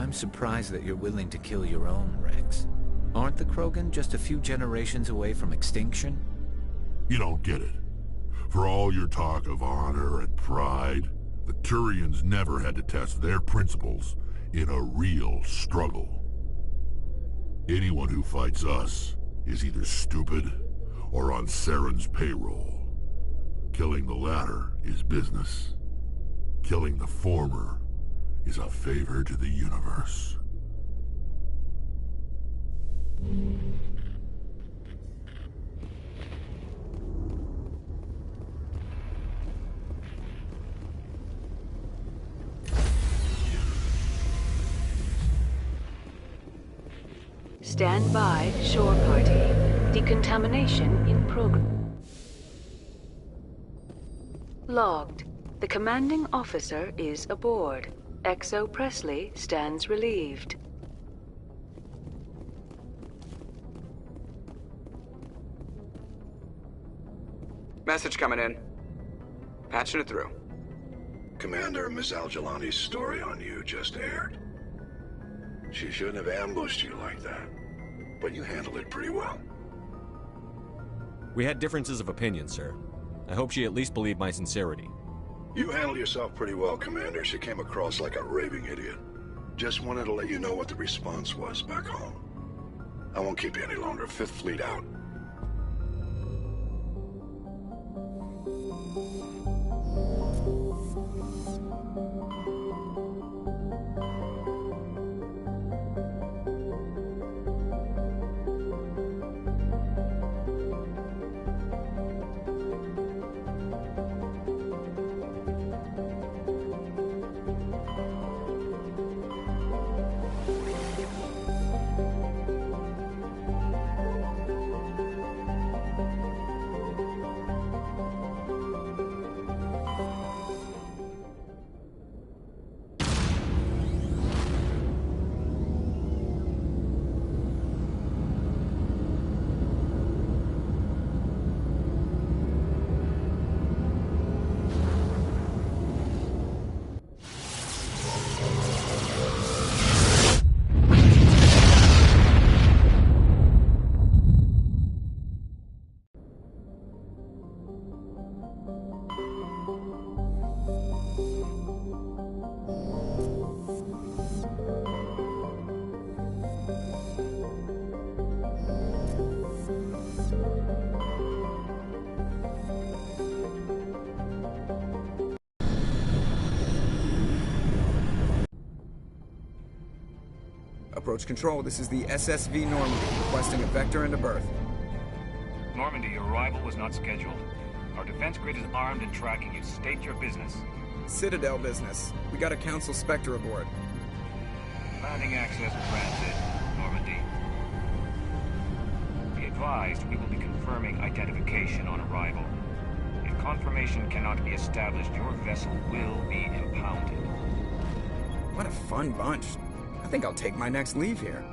I'm surprised that you're willing to kill your own, Rex. Aren't the Krogan just a few generations away from extinction? You don't get it. For all your talk of honor and pride, the Turians never had to test their principles in a real struggle. Anyone who fights us is either stupid or on Saren's payroll. Killing the latter is business. Killing the former is a favor to the universe. Stand by, shore party. Decontamination in progress. Logged. The commanding officer is aboard. XO Presley stands relieved. Message coming in. Patching it through. Commander, Miss Al-Jalani's story on you just aired. She shouldn't have ambushed you like that, but you handled it pretty well. We had differences of opinion, sir. I hope she at least believed my sincerity. You handled yourself pretty well, Commander. She came across like a raving idiot. Just wanted to let you know what the response was back home. I won't keep you any longer. Fifth Fleet out. Approach control, this is the SSV Normandy, requesting a vector and a berth. Normandy, your arrival was not scheduled. Our defense grid is armed and tracking you. State your business. Citadel business. We got a Council Spectre aboard. Landing access granted, Normandy. Be advised, we will be confirming identification on arrival. If confirmation cannot be established, your vessel will be impounded. What a fun bunch. I think I'll take my next leave here.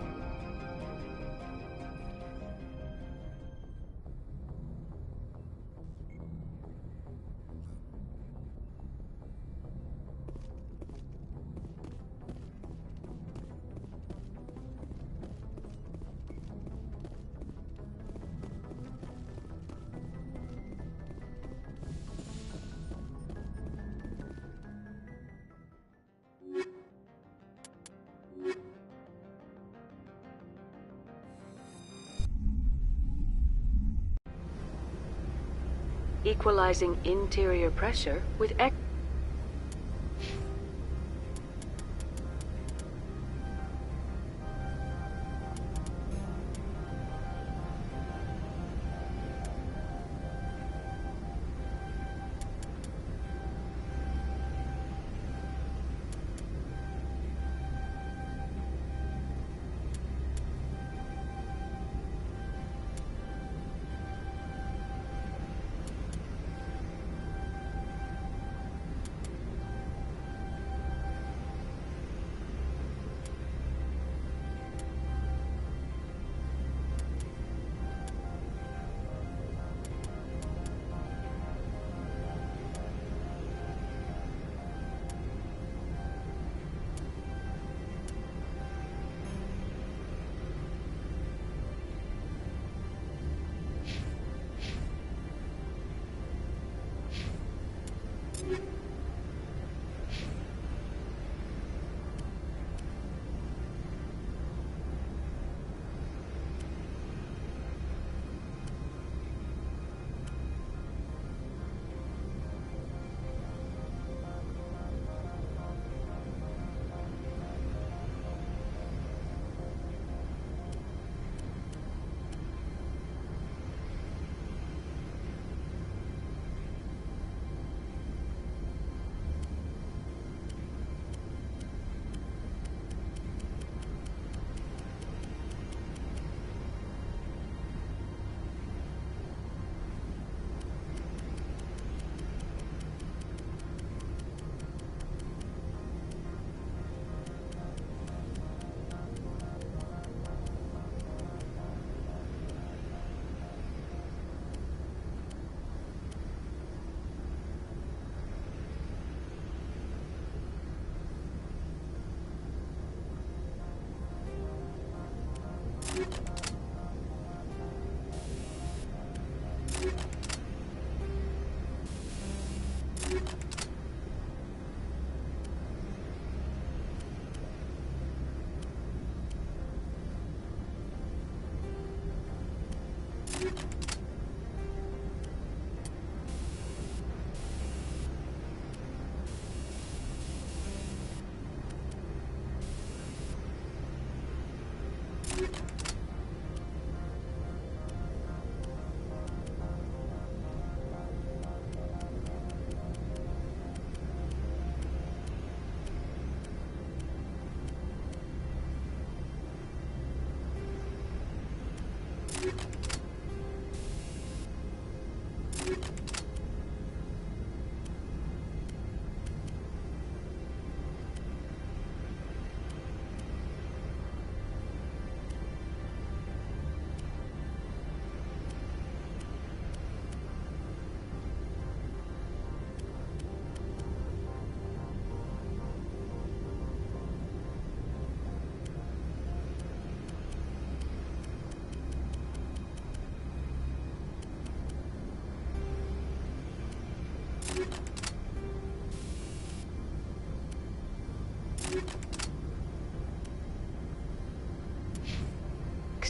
Equalizing interior pressure with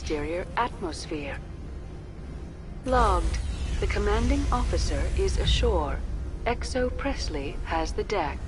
exterior atmosphere. Logged. The commanding officer is ashore. XO Presley has the deck.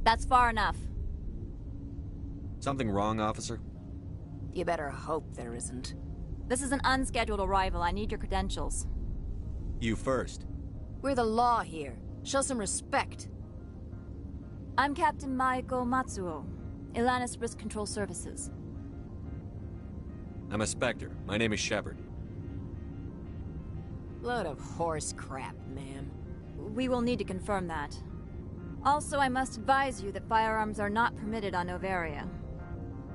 That's far enough. Something wrong, officer? You better hope there isn't. This is an unscheduled arrival. I need your credentials. You first. We're the law here. Show some respect. I'm Captain Maiko Matsuo, Ilanis Risk Control Services. I'm a Spectre. My name is Shepard. Load of horse crap, ma'am. We will need to confirm that. Also, I must advise you that firearms are not permitted on Novaria.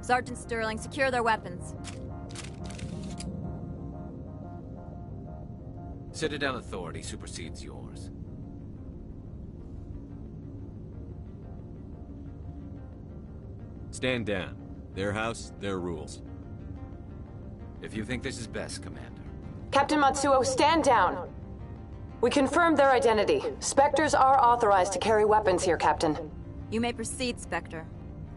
Sergeant Sterling, secure their weapons. Citadel authority supersedes yours. Stand down. Their house, their rules. If you think this is best, Commander. Captain Matsuo, stand down. We confirmed their identity. Spectres are authorized to carry weapons here, Captain. You may proceed, Spectre.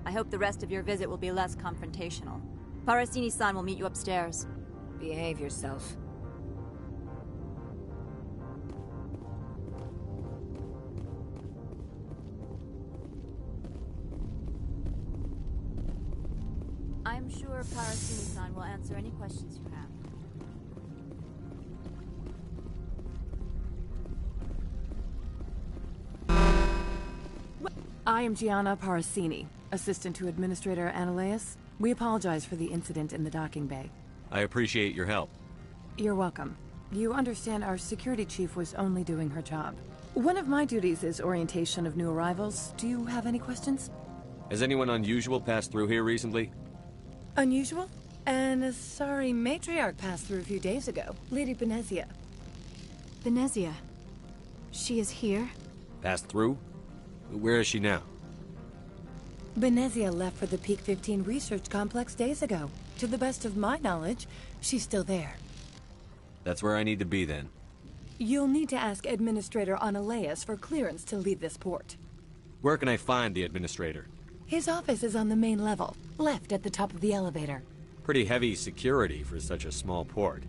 I hope the rest of your visit will be less confrontational. Parasini-san will meet you upstairs. Behave yourself. I'm sure Parasini-san will answer any questions you have. I am Gianna Parasini, assistant to Administrator Ananias. We apologize for the incident in the docking bay. I appreciate your help. You're welcome. You understand our security chief was only doing her job. One of my duties is orientation of new arrivals. Do you have any questions? Has anyone unusual passed through here recently? Unusual? And a sorry matriarch passed through a few days ago. Lady Benezia. Benezia? She is here? Passed through? Where is she now? Benezia left for the Peak 15 research complex days ago. To the best of my knowledge, she's still there. That's where I need to be then. You'll need to ask Administrator Ananias for clearance to leave this port. Where can I find the Administrator? His office is on the main level, left at the top of the elevator. Pretty heavy security for such a small port.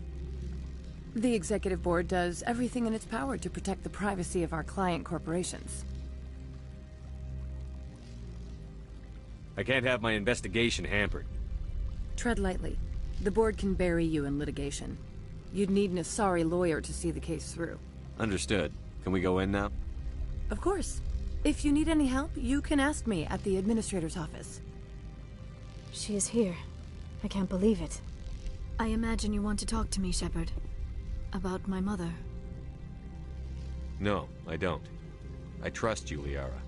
The Executive Board does everything in its power to protect the privacy of our client corporations. I can't have my investigation hampered. Tread lightly. The board can bury you in litigation. You'd need an Asari lawyer to see the case through. Understood. Can we go in now? Of course. If you need any help, you can ask me at the administrator's office. She is here. I can't believe it. I imagine you want to talk to me, Shepard. About my mother. No, I don't. I trust you, Liara.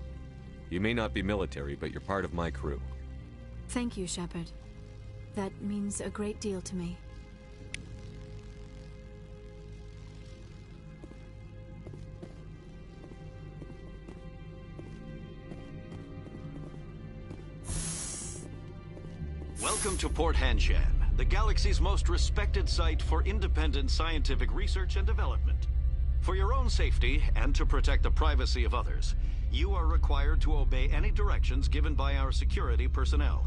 You may not be military, but you're part of my crew. Thank you, Shepard. That means a great deal to me. Welcome to Port Hanshan, the galaxy's most respected site for independent scientific research and development. For your own safety and to protect the privacy of others, you are required to obey any directions given by our security personnel.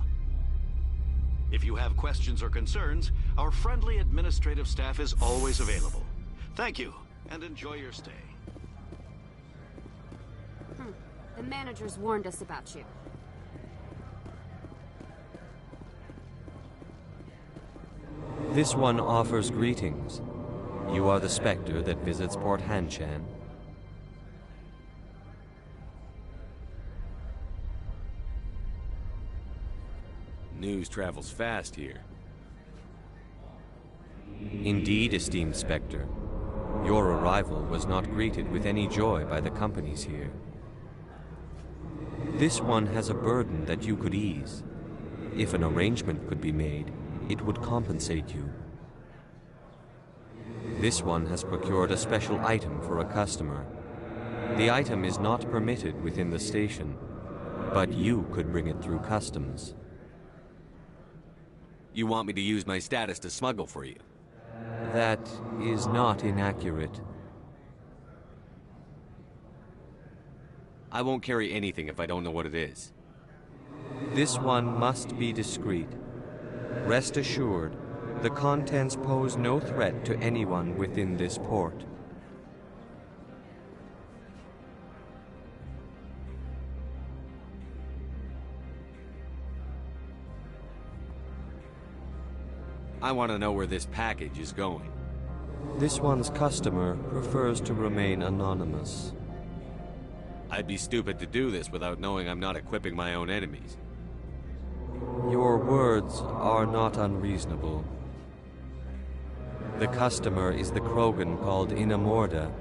If you have questions or concerns, our friendly administrative staff is always available. Thank you, and enjoy your stay. The managers warned us about you. This one offers greetings. You are the Spectre that visits Port Hanshan. News travels fast here. Indeed, esteemed Spectre. Your arrival was not greeted with any joy by the companies here. This one has a burden that you could ease. If an arrangement could be made, it would compensate you. This one has procured a special item for a customer. The item is not permitted within the station, but you could bring it through customs. You want me to use my status to smuggle for you? That is not inaccurate. I won't carry anything if I don't know what it is. This one must be discreet. Rest assured, the contents pose no threat to anyone within this port. I want to know where this package is going. This one's customer prefers to remain anonymous. I'd be stupid to do this without knowing I'm not equipping my own enemies. Your words are not unreasonable. The customer is the Krogan called Inamorda.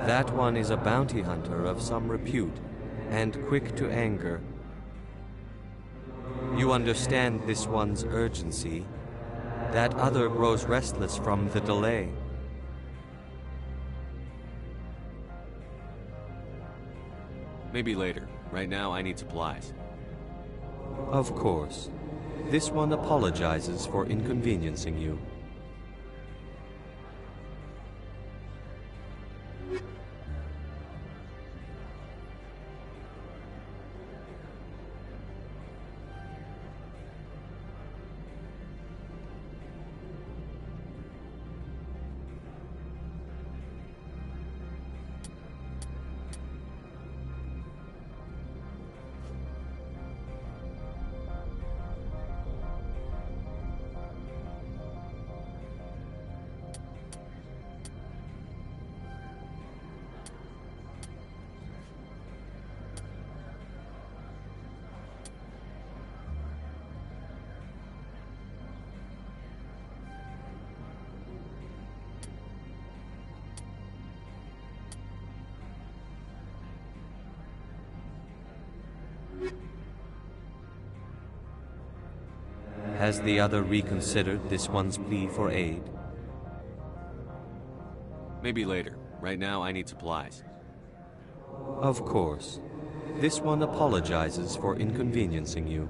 That one is a bounty hunter of some repute, and quick to anger. You understand this one's urgency. That other grows restless from the delay. Maybe later. Right now, I need supplies. Of course. This one apologizes for inconveniencing you. Has the other reconsidered this one's plea for aid? Maybe later. Right now, I need supplies. Of course. This one apologizes for inconveniencing you.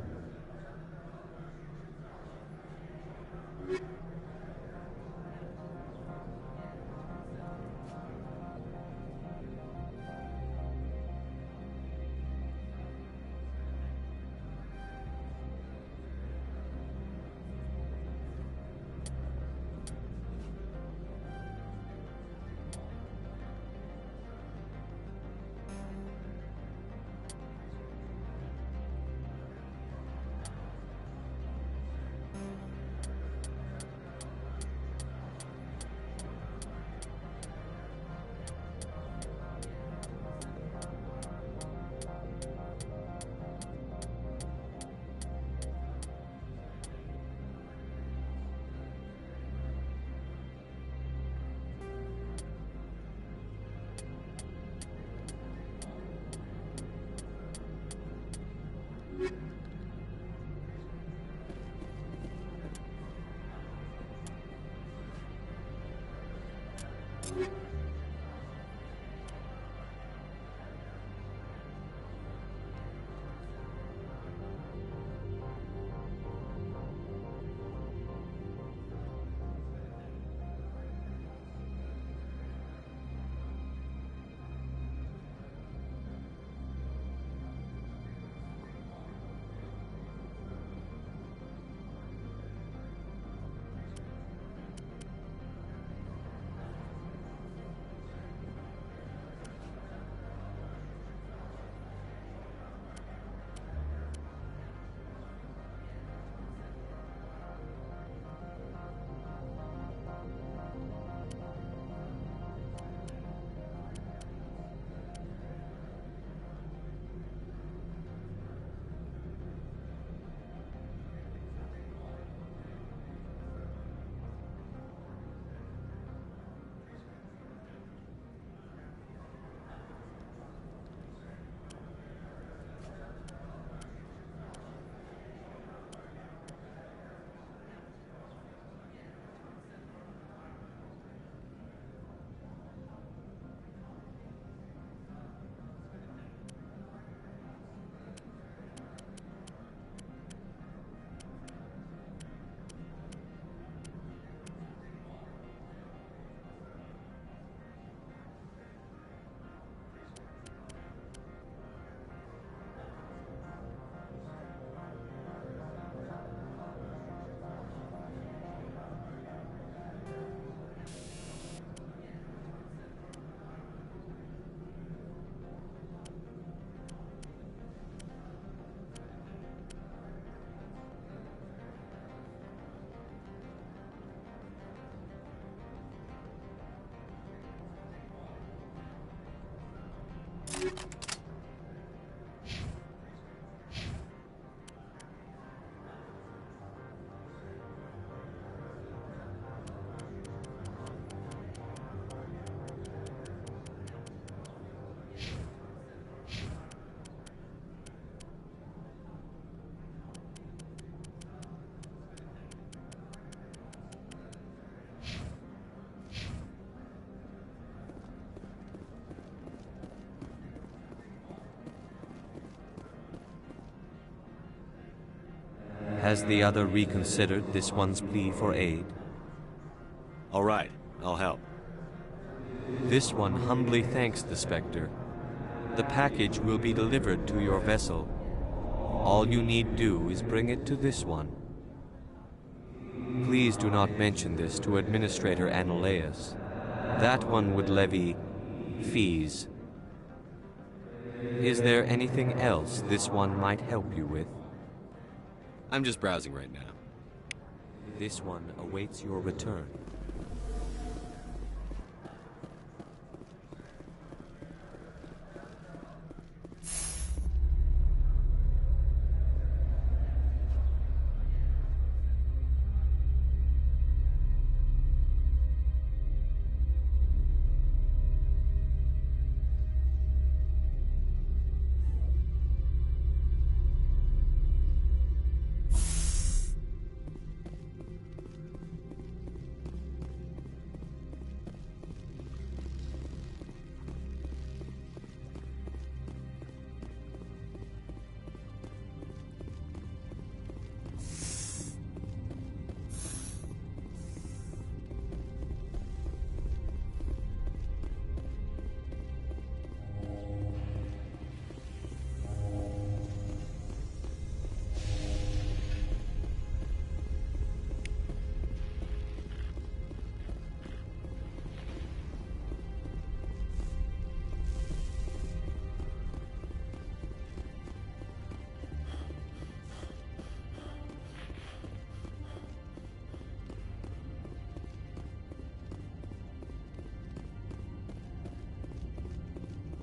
Has the other reconsidered this one's plea for aid? All right, I'll help. This one humbly thanks the Spectre. The package will be delivered to your vessel. All you need do is bring it to this one. Please do not mention this to Administrator Annaleus. That one would levy fees. Is there anything else this one might help you with? I'm just browsing right now. This one awaits your return.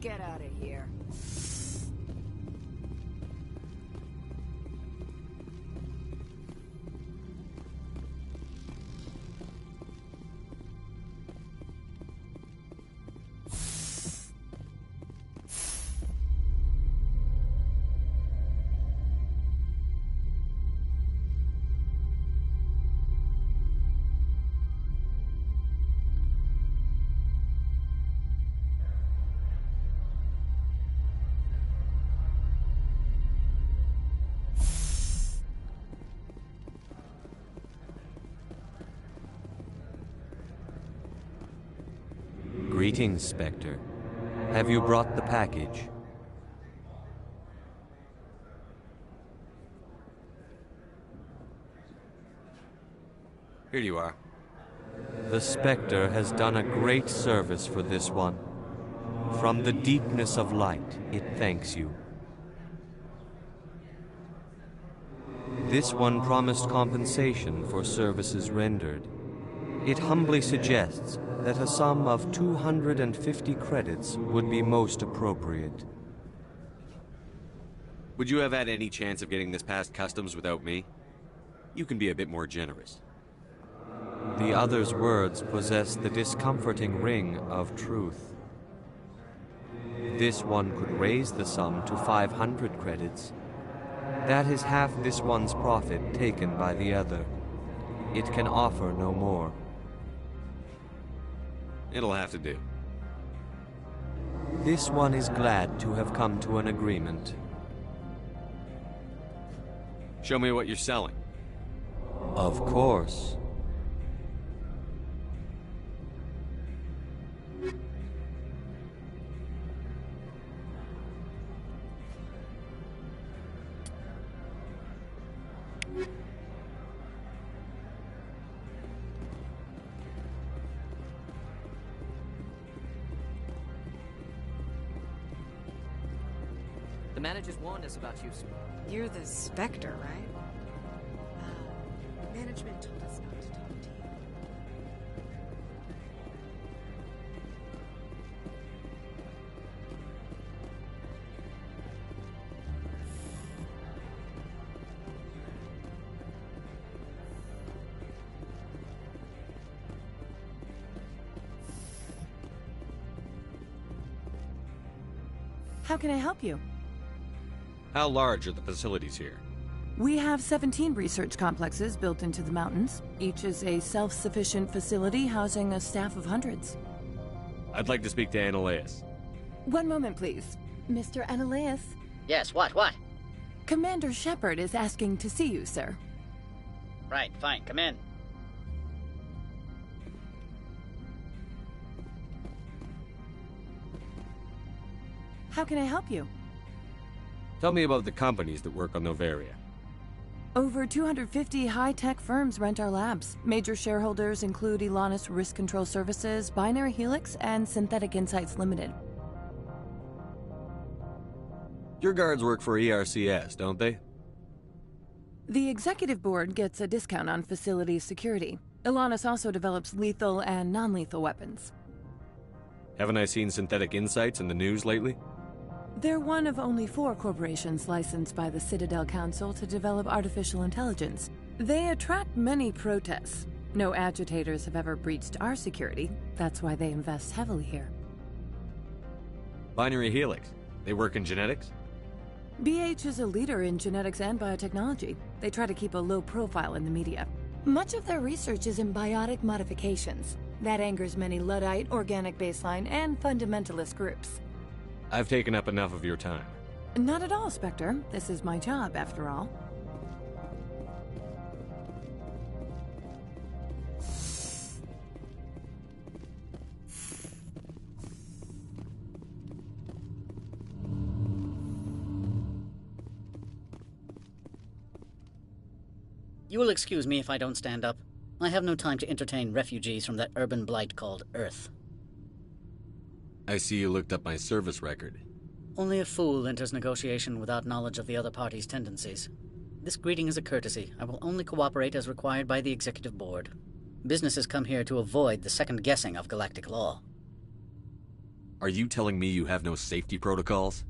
Get out of here. Greetings, Spectre. Have you brought the package? Here you are. The Spectre has done a great service for this one. From the deepness of light, it thanks you. This one promised compensation for services rendered. It humbly suggests that a sum of 250 credits would be most appropriate. Would you have had any chance of getting this past customs without me? You can be a bit more generous. The other's words possess the discomforting ring of truth. This one could raise the sum to 500 credits. That is half this one's profit taken by the other. It can offer no more. It'll have to do. This one is glad to have come to an agreement. Show me what you're selling. Of course. The managers warned us about you. You're the Spectre, right? Management told us not to talk to you. How can I help you? How large are the facilities here? We have 17 research complexes built into the mountains. Each is a self-sufficient facility housing a staff of hundreds. I'd like to speak to Annaleus. One moment, please. Mr. Annaleus? Yes, what? Commander Shepard is asking to see you, sir. Right, fine, come in. How can I help you? Tell me about the companies that work on Noveria. Over 250 high-tech firms rent our labs. Major shareholders include Elanus Risk Control Services, Binary Helix, and Synthetic Insights Limited. Your guards work for ERCS, don't they? The executive board gets a discount on facility security. Elanus also develops lethal and non-lethal weapons. Haven't I seen Synthetic Insights in the news lately? They're one of only 4 corporations licensed by the Citadel Council to develop artificial intelligence. They attract many protests. No agitators have ever breached our security. That's why they invest heavily here. Binary Helix. They work in genetics? BH is a leader in genetics and biotechnology. They try to keep a low profile in the media. Much of their research is in biotic modifications. That angers many Luddite, organic baseline, and fundamentalist groups. I've taken up enough of your time. Not at all, Spectre. This is my job, after all. You will excuse me if I don't stand up. I have no time to entertain refugees from that urban blight called Earth. I see you looked up my service record. Only a fool enters negotiation without knowledge of the other party's tendencies. This greeting is a courtesy. I will only cooperate as required by the Executive Board. Businesses come here to avoid the second guessing of galactic law. Are you telling me you have no safety protocols?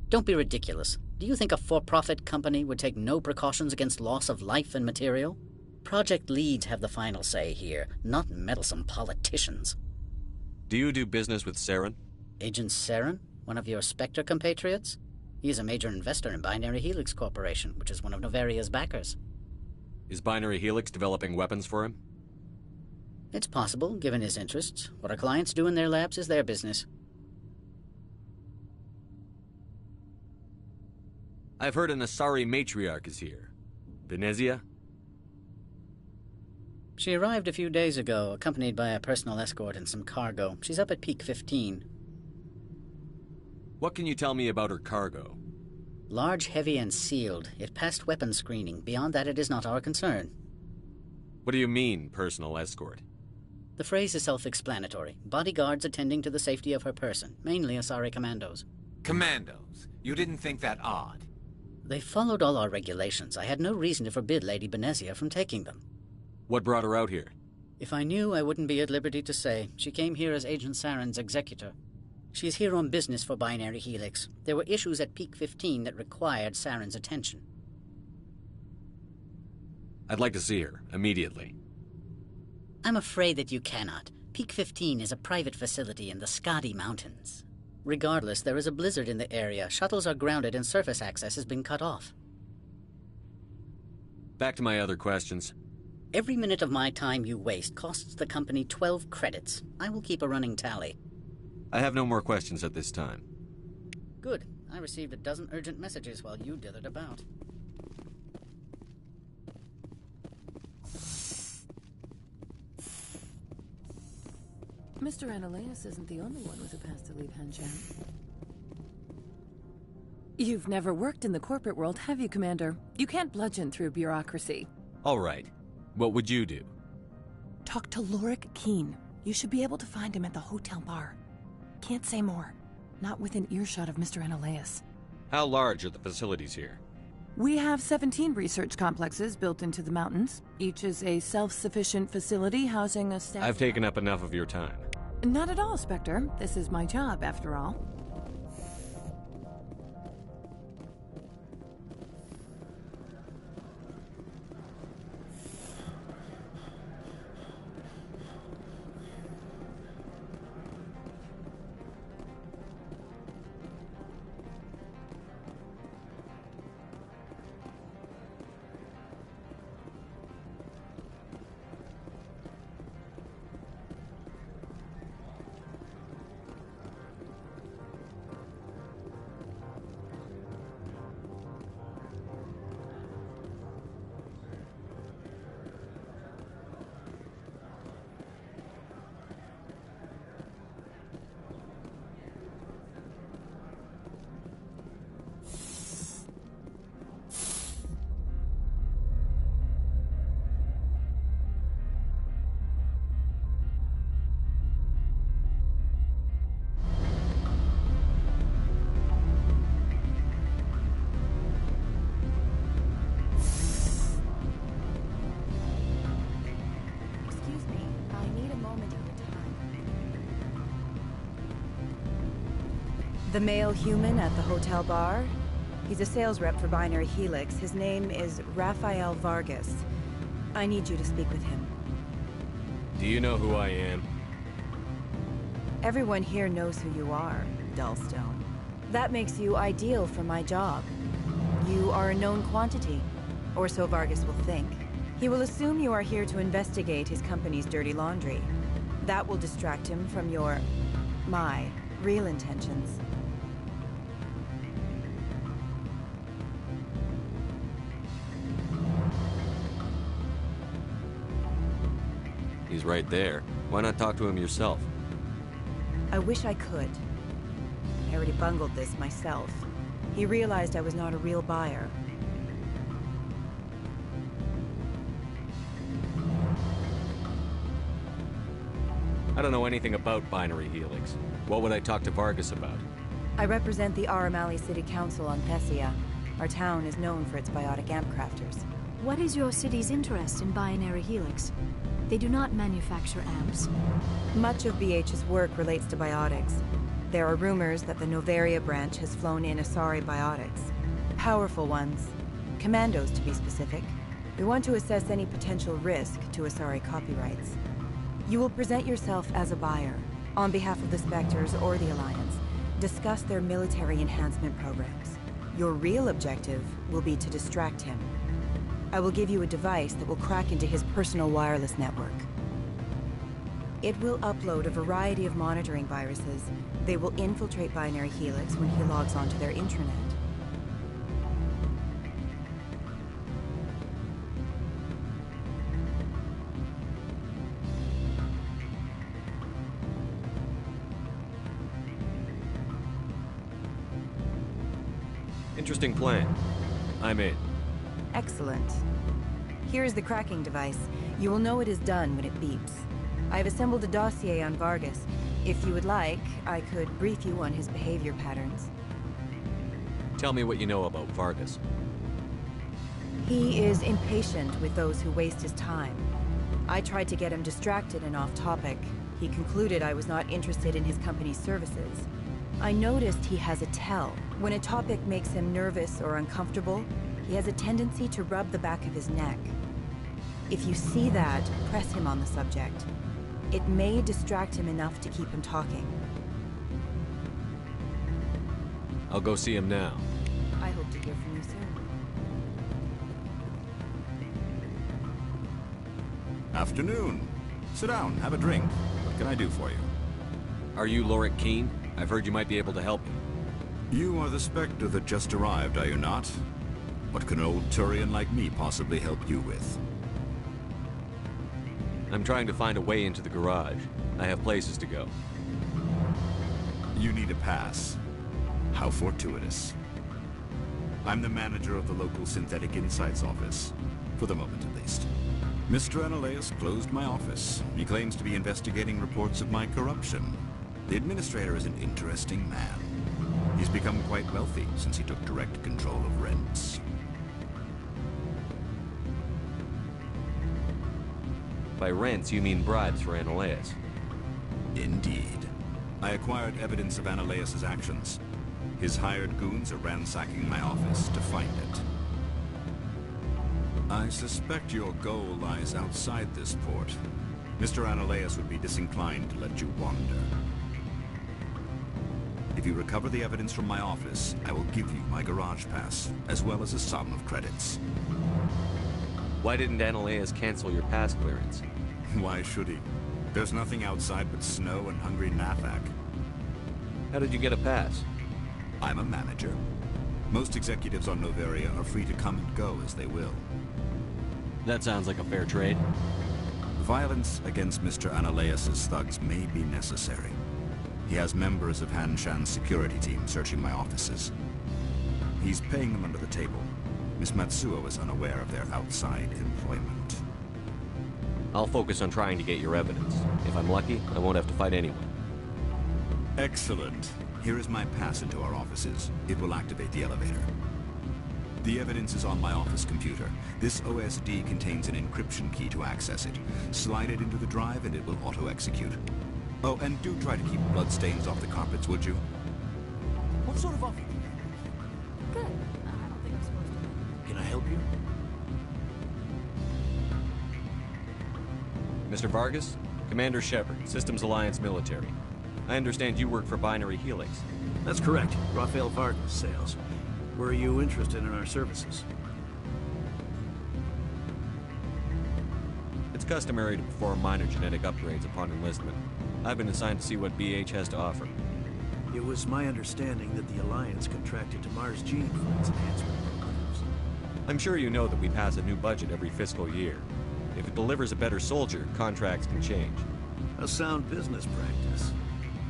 Don't be ridiculous. Do you think a for-profit company would take no precautions against loss of life and material? Project leads have the final say here, not meddlesome politicians. Do you do business with Saren? Agent Saren? One of your Spectre compatriots? He is a major investor in Binary Helix Corporation, which is one of Novaria's backers. Is Binary Helix developing weapons for him? It's possible, given his interests. What our clients do in their labs is their business. I've heard an Asari matriarch is here. Venezia? She arrived a few days ago, accompanied by a personal escort and some cargo. She's up at Peak 15. What can you tell me about her cargo? Large, heavy, and sealed. It passed weapons screening. Beyond that, it is not our concern. What do you mean, personal escort? The phrase is self-explanatory. Bodyguards attending to the safety of her person, mainly Asari commandos. Commandos? You didn't think that odd? They followed all our regulations. I had no reason to forbid Lady Benezia from taking them. What brought her out here? If I knew, I wouldn't be at liberty to say. She came here as Agent Saren's executor. She is here on business for Binary Helix. There were issues at Peak 15 that required Saren's attention. I'd like to see her, immediately. I'm afraid that you cannot. Peak 15 is a private facility in the Skadi Mountains. Regardless, there is a blizzard in the area. Shuttles are grounded and surface access has been cut off. Back to my other questions. Every minute of my time you waste costs the company 12 credits. I will keep a running tally. I have no more questions at this time. Good. I received a dozen urgent messages while you dithered about. Mr. Annaleus isn't the only one with a pass to leave Hanshan. You've never worked in the corporate world, have you, Commander? You can't bludgeon through bureaucracy. All right. What would you do? Talk to Lorik Keen. You should be able to find him at the hotel bar. Can't say more. Not within earshot of Mr. Annaleus. How large are the facilities here? We have 17 research complexes built into the mountains. Each is a self-sufficient facility housing a staff... I've taken up enough of your time. Not at all, Spectre. This is my job, after all. The male human at the hotel bar? He's a sales rep for Binary Helix. His name is Rafael Vargas. I need you to speak with him. Do you know who I am? Everyone here knows who you are, Dullstone. That makes you ideal for my job. You are a known quantity, or so Vargas will think. He will assume you are here to investigate his company's dirty laundry. That will distract him from my real intentions. He's right there. Why not talk to him yourself? I wish I could. I already bungled this myself. He realized I was not a real buyer. I don't know anything about Binary Helix. What would I talk to Vargas about? I represent the Aramali City Council on Thessia. Our town is known for its biotic amp crafters. What is your city's interest in Binary Helix? They do not manufacture amps. Much of BH's work relates to biotics. There are rumors that the Novaria branch has flown in Asari biotics. Powerful ones. Commandos, to be specific. We want to assess any potential risk to Asari copyrights. You will present yourself as a buyer, on behalf of the Spectres or the Alliance. Discuss their military enhancement programs. Your real objective will be to distract him. I will give you a device that will crack into his personal wireless network. It will upload a variety of monitoring viruses. They will infiltrate Binary Helix when he logs onto their intranet. Interesting plan. I'm in. Excellent. Here is the cracking device. You will know it is done when it beeps. I have assembled a dossier on Vargas. If you would like, I could brief you on his behavior patterns. Tell me what you know about Vargas. He is impatient with those who waste his time. I tried to get him distracted and off topic. He concluded I was not interested in his company's services. I noticed he has a tell. When a topic makes him nervous or uncomfortable, he has a tendency to rub the back of his neck. If you see that, press him on the subject. It may distract him enough to keep him talking. I'll go see him now. I hope to hear from you soon. Afternoon. Sit down, have a drink. What can I do for you? Are you Lorik Keene? I've heard you might be able to help me. You are the Spectre that just arrived, are you not? What can an old Turian like me possibly help you with? I'm trying to find a way into the garage. I have places to go. You need a pass. How fortuitous. I'm the manager of the local Synthetic Insights office. For the moment, at least. Mr. Analeus closed my office. He claims to be investigating reports of my corruption. The administrator is an interesting man. He's become quite wealthy since he took direct control of rents. By rents, you mean bribes for Analeus? Indeed. I acquired evidence of Analeus' actions. His hired goons are ransacking my office to find it. I suspect your goal lies outside this port. Mr. Analeus would be disinclined to let you wander. If you recover the evidence from my office, I will give you my garage pass, as well as a sum of credits. Why didn't Analeus cancel your pass clearance? Why should he? There's nothing outside but snow and hungry Nathak. How did you get a pass? I'm a manager. Most executives on Novaria are free to come and go as they will. That sounds like a fair trade. Violence against Mr. Analeus' thugs may be necessary. He has members of Hanshan's security team searching my offices. He's paying them under the table. Miss Matsuo is unaware of their outside employment. I'll focus on trying to get your evidence. If I'm lucky, I won't have to fight anyone. Excellent. Here is my pass into our offices. It will activate the elevator. The evidence is on my office computer. This OSD contains an encryption key to access it. Slide it into the drive and it will auto-execute. Oh, and do try to keep bloodstains off the carpets, would you? What sort of offer? Good. I don't think I'm supposed to. Can I help you? Mr. Vargas? Commander Shepard, Systems Alliance Military. I understand you work for Binary Helix. That's correct. Rafael Vargas, sales. Were you interested in our services? It's customary to perform minor genetic upgrades upon enlistment. I've been assigned to see what BH has to offer. It was my understanding that the Alliance contracted to Mars Gene for its enhancement programs. I'm sure you know that we pass a new budget every fiscal year. If it delivers a better soldier, contracts can change. A sound business practice.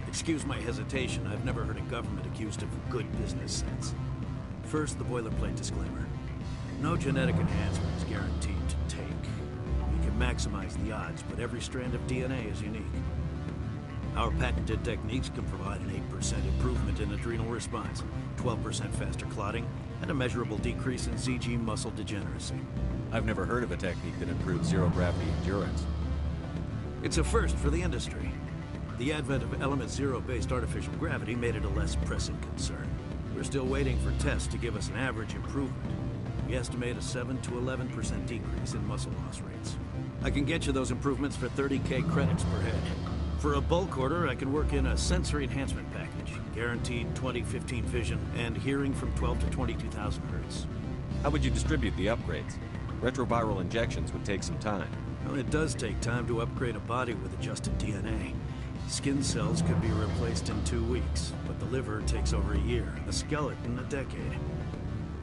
Excuse my hesitation, I've never heard a government accused of good business sense. First, the boilerplate disclaimer. No genetic enhancement is guaranteed to take. We can maximize the odds, but every strand of DNA is unique. Our patented techniques can provide an 8% improvement in adrenal response, 12% faster clotting, and a measurable decrease in CG muscle degeneracy. I've never heard of a technique that improves zero-gravity endurance. It's a first for the industry. The advent of element zero-based artificial gravity made it a less pressing concern. We're still waiting for tests to give us an average improvement. We estimate a 7 to 11% decrease in muscle loss rates. I can get you those improvements for 30K credits per head. For a bulk order, I can work in a sensory enhancement package, guaranteed 20/15 vision, and hearing from 12 to 22,000 hertz. How would you distribute the upgrades? Retroviral injections would take some time. Well, it does take time to upgrade a body with adjusted DNA. Skin cells could be replaced in 2 weeks, but the liver takes over a year, the skeleton a decade.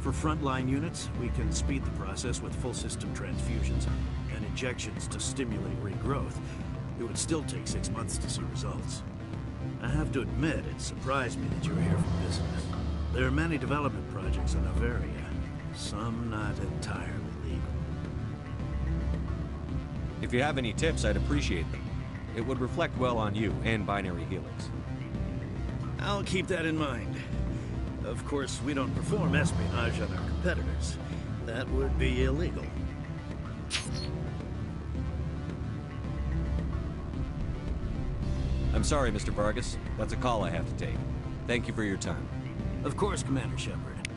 For frontline units, we can speed the process with full system transfusions and injections to stimulate regrowth. It would still take 6 months to see results. I have to admit, it surprised me that you were here for business. There are many development projects on Noveria, some not entirely legal. If you have any tips, I'd appreciate them. It would reflect well on you and Binary Helix. I'll keep that in mind. Of course, we don't perform espionage on our competitors. That would be illegal. I'm sorry, Mr. Vargas. That's a call I have to take. Thank you for your time. Of course, Commander Shepard.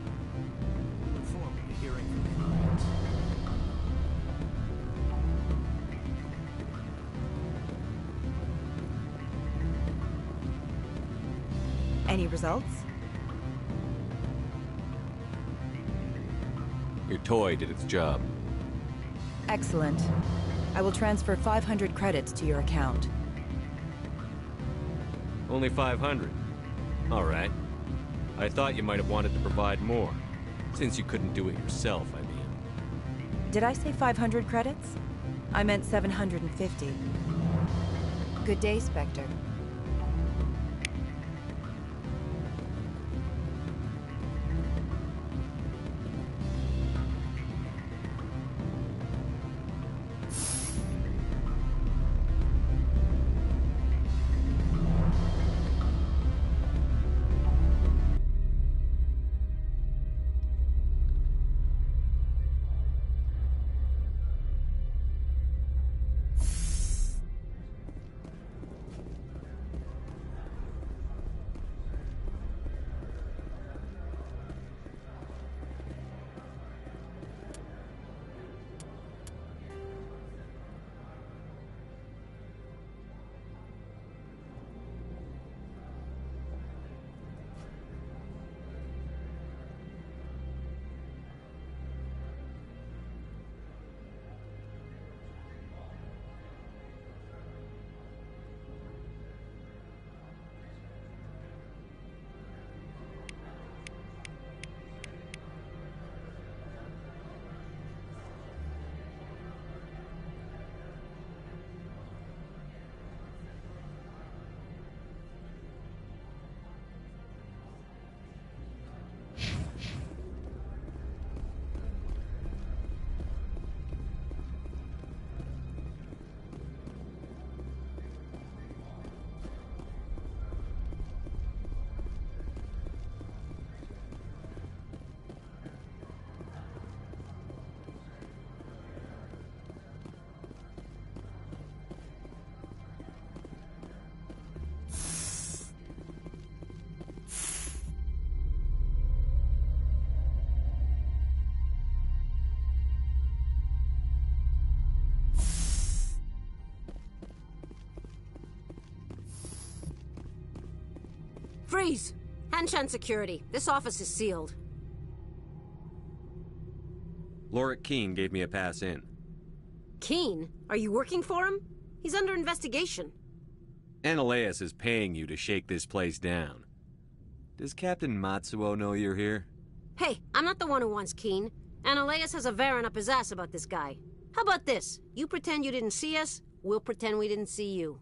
We look forward to hearing from the Alliance. Any results? Your toy did its job. Excellent. I will transfer 500 credits to your account. Only 500. All right. I thought you might have wanted to provide more. Since you couldn't do it yourself, I mean. Did I say 500 credits? I meant 750. Good day, Spectre. Freeze! Hanshan security. This office is sealed. Lorik Keene gave me a pass in. Keene? Are you working for him? He's under investigation. Analeus is paying you to shake this place down. Does Captain Matsuo know you're here? Hey, I'm not the one who wants Keene. Analeus has a Varen up his ass about this guy. How about this? You pretend you didn't see us, we'll pretend we didn't see you.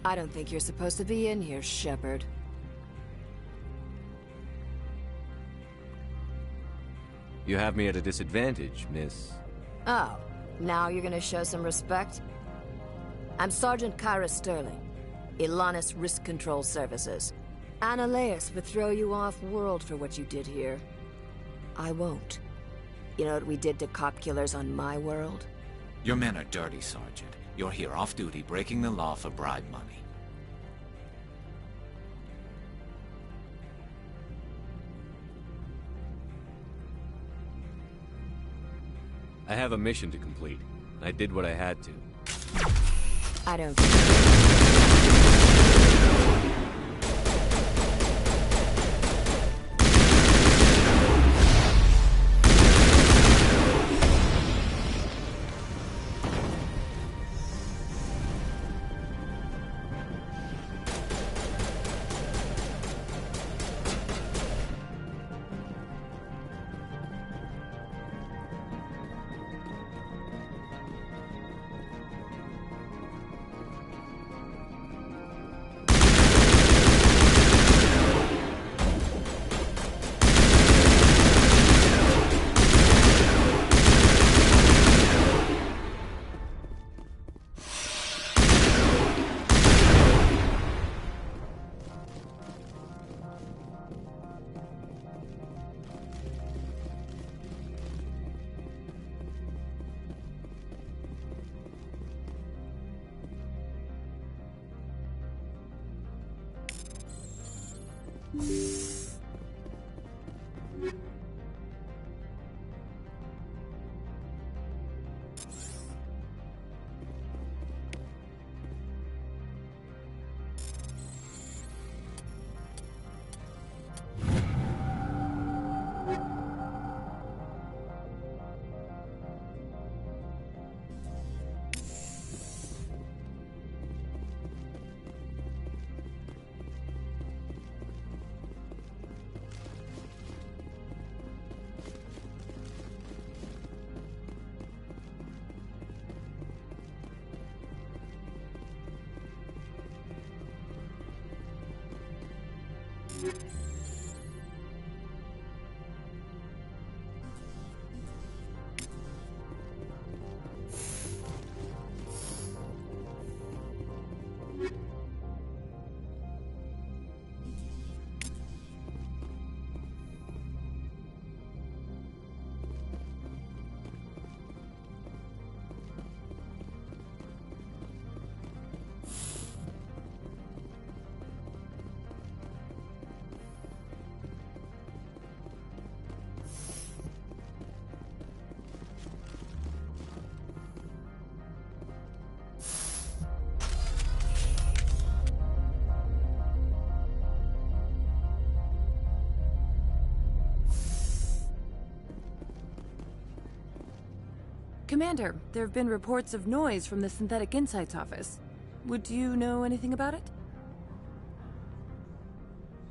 I don't think you're supposed to be in here, Shepard. You have me at a disadvantage, miss. Oh, now you're gonna show some respect? I'm Sergeant Kyra Sterling, Ilanis Risk Control Services. Analeus would throw you off-world for what you did here. I won't. You know what we did to cop killers on my world? Your men are dirty, Sergeant. You're here off-duty, breaking the law for bribe money. I have a mission to complete. I did what I had to. I don't... Commander, there have been reports of noise from the Synthetic Insights office. Would you know anything about it?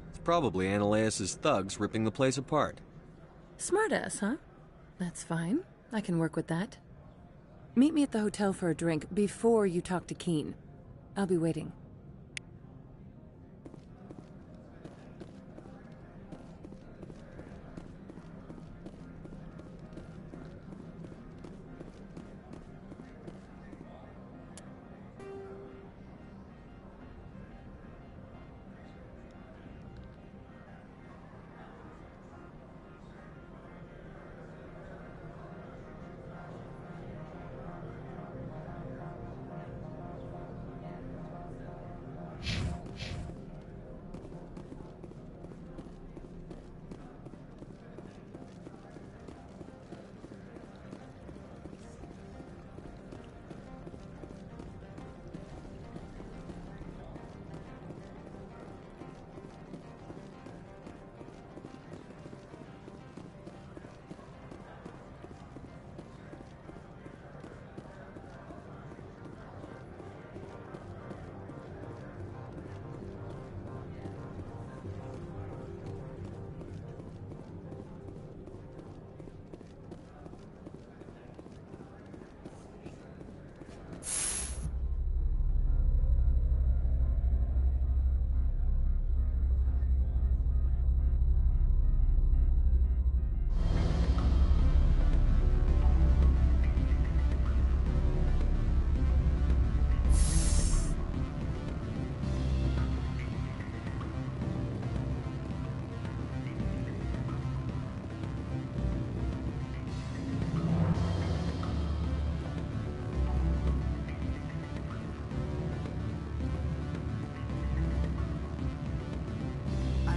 It's probably Ananias' thugs ripping the place apart. Smartass, huh? That's fine. I can work with that. Meet me at the hotel for a drink before you talk to Keen. I'll be waiting.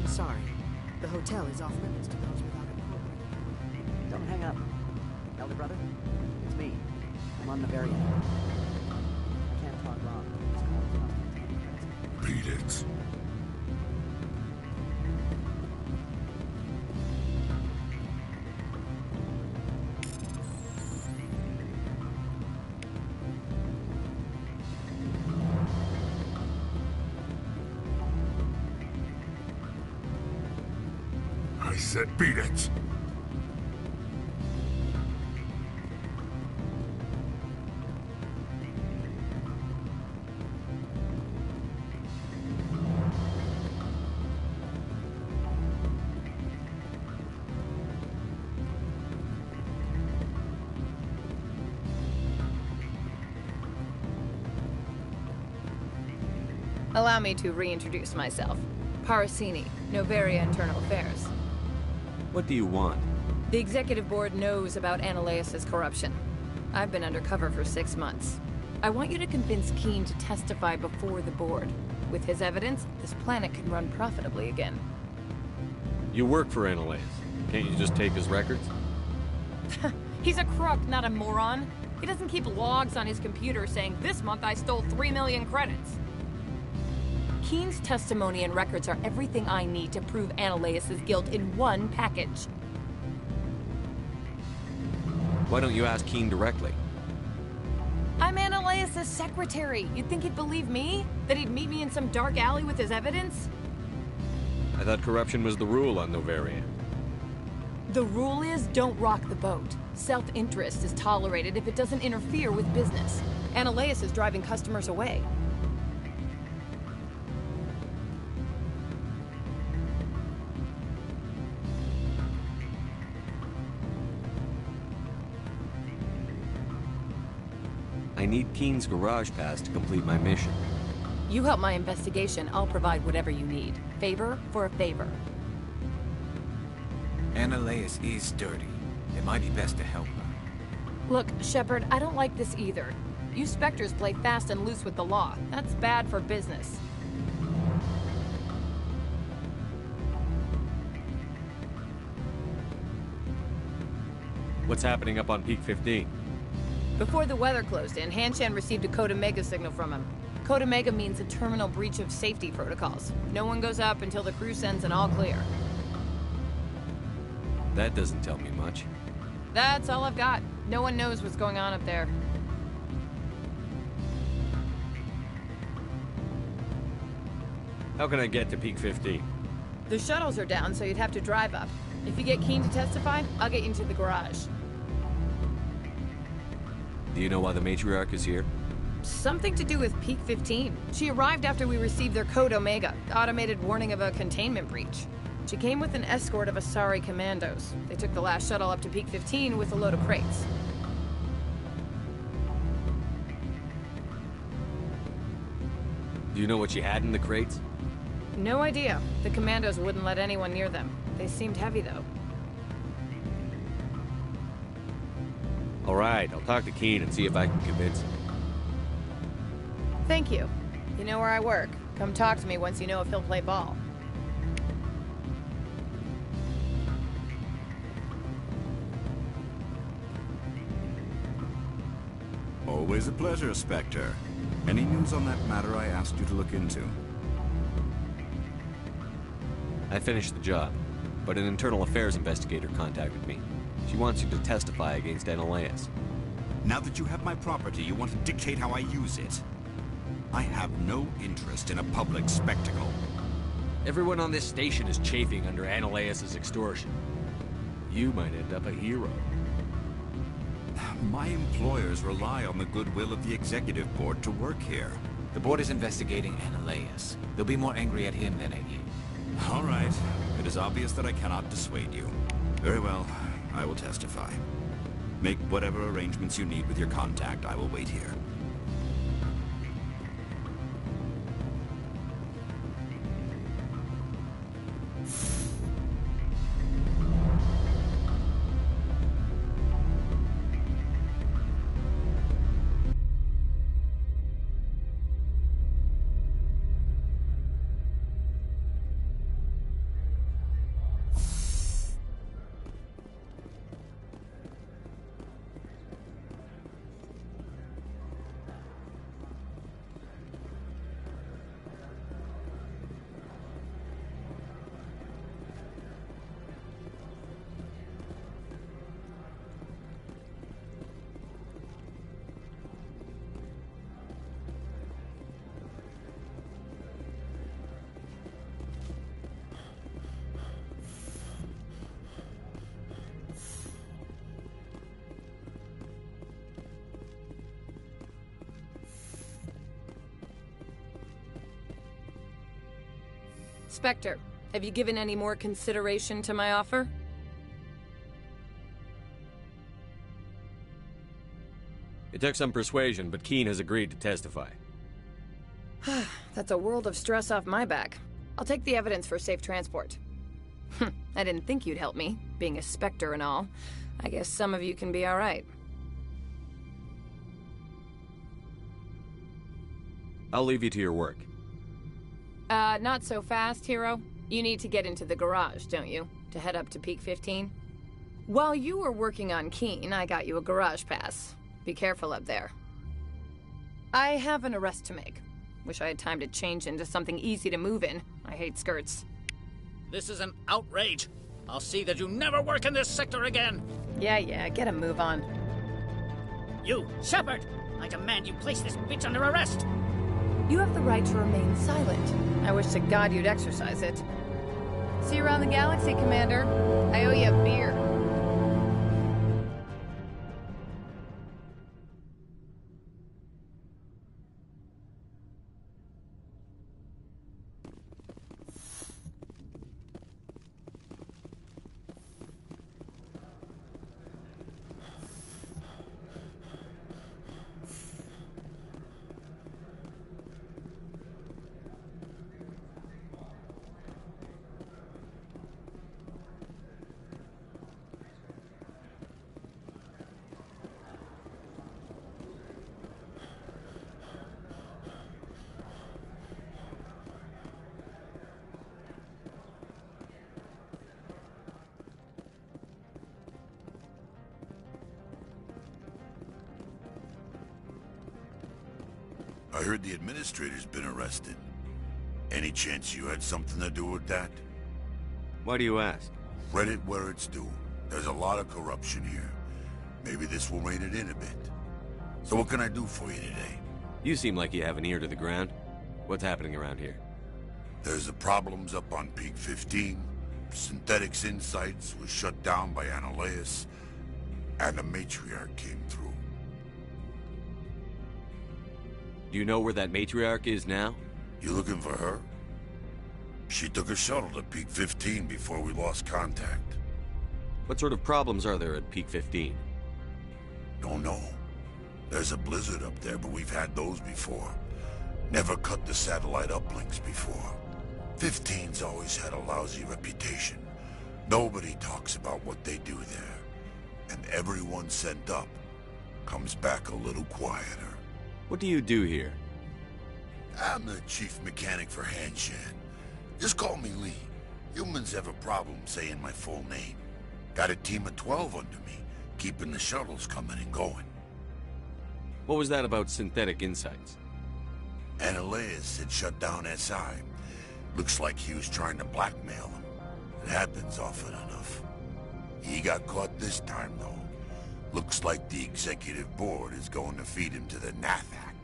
Sorry. The hotel is off limits to those without a corporate. Don't hang up. Elder brother, it's me. I'm on Novaria. I can't talk long. This call is not taking credits. Beat it. I said beat it! Allow me to reintroduce myself. Parasini, Novaria Internal Affairs. What do you want? The Executive Board knows about Ananias' corruption. I've been undercover for 6 months. I want you to convince Keen to testify before the Board. With his evidence, this planet can run profitably again. You work for Ananias. Can't you just take his records? He's a crook, not a moron. He doesn't keep logs on his computer saying, "This month I stole 3 million credits." Keen's testimony and records are everything I need to prove Ananias' guilt in one package. Why don't you ask Keen directly? I'm Ananias' secretary. You'd think he'd believe me? That he'd meet me in some dark alley with his evidence? I thought corruption was the rule on Novaria. The rule is, don't rock the boat. Self-interest is tolerated if it doesn't interfere with business. Ananias is driving customers away. I need Keen's garage pass to complete my mission. You help my investigation, I'll provide whatever you need. Favor for a favor. Ananias is dirty. It might be best to help her. Look, Shepard, I don't like this either. You Spectres play fast and loose with the law. That's bad for business. What's happening up on Peak 15? Before the weather closed in, Hanshan received a Code Omega signal from him. Code Omega means a terminal breach of safety protocols. No one goes up until the crew sends an all clear. That doesn't tell me much. That's all I've got. No one knows what's going on up there. How can I get to Peak 15? The shuttles are down, so you'd have to drive up. If you get Keen to testify, I'll get you into the garage. Do you know why the matriarch is here? Something to do with Peak 15. She arrived after we received their Code Omega, automated warning of a containment breach. She came with an escort of Asari commandos. They took the last shuttle up to Peak 15 with a load of crates. Do you know what she had in the crates? No idea. The commandos wouldn't let anyone near them. They seemed heavy, though. All right, I'll talk to Keen and see if I can convince him. Thank you. You know where I work. Come talk to me once you know if he'll play ball. Always a pleasure, Spectre. Any news on that matter I asked you to look into? I finished the job, but an internal affairs investigator contacted me. She wants you to testify against Analeus. Now that you have my property, you want to dictate how I use it. I have no interest in a public spectacle. Everyone on this station is chafing under Analeus' extortion. You might end up a hero. My employers rely on the goodwill of the executive board to work here. The board is investigating Analeus. They'll be more angry at him than at you. All right. It is obvious that I cannot dissuade you. Very well. I will testify. Make whatever arrangements you need with your contact. I will wait here. Spectre, have you given any more consideration to my offer? It took some persuasion, but Keen has agreed to testify. That's a world of stress off my back. I'll take the evidence for safe transport. I didn't think you'd help me, being a Spectre and all. I guess some of you can be alright. I'll leave you to your work. Not so fast, hero. You need to get into the garage, don't you? To head up to Peak 15? While you were working on Keen, I got you a garage pass. Be careful up there. I have an arrest to make. Wish I had time to change into something easy to move in. I hate skirts. This is an outrage. I'll see that you never work in this sector again. Yeah, get a move on. You, Shepard! I demand you place this bitch under arrest! You have the right to remain silent. I wish to God you'd exercise it. See you around the galaxy, Commander. I owe you a beer. I heard the administrator's been arrested. Any chance you had something to do with that? Why do you ask? Read it where it's due. There's a lot of corruption here. Maybe this will rein it in a bit. So what can I do for you today? You seem like you have an ear to the ground. What's happening around here? There's the problems up on Peak 15. Synthetics Insights was shut down by Analeus, and the matriarch came through. Do you know where that matriarch is now? You looking for her? She took a shuttle to Peak 15 before we lost contact. What sort of problems are there at Peak 15? Don't know. There's a blizzard up there, but we've had those before. Never cut the satellite uplinks before. 15's always had a lousy reputation. Nobody talks about what they do there. And everyone sent up comes back a little quieter. What do you do here? I'm the chief mechanic for Hanshan. Just call me Lee. Humans have a problem saying my full name. Got a team of 12 under me, keeping the shuttles coming and going. What was that about Synthetic Insights? Analeus had shut down SI. Looks like he was trying to blackmail them. It happens often enough. He got caught this time, though. Looks like the executive board is going to feed him to the Nathak.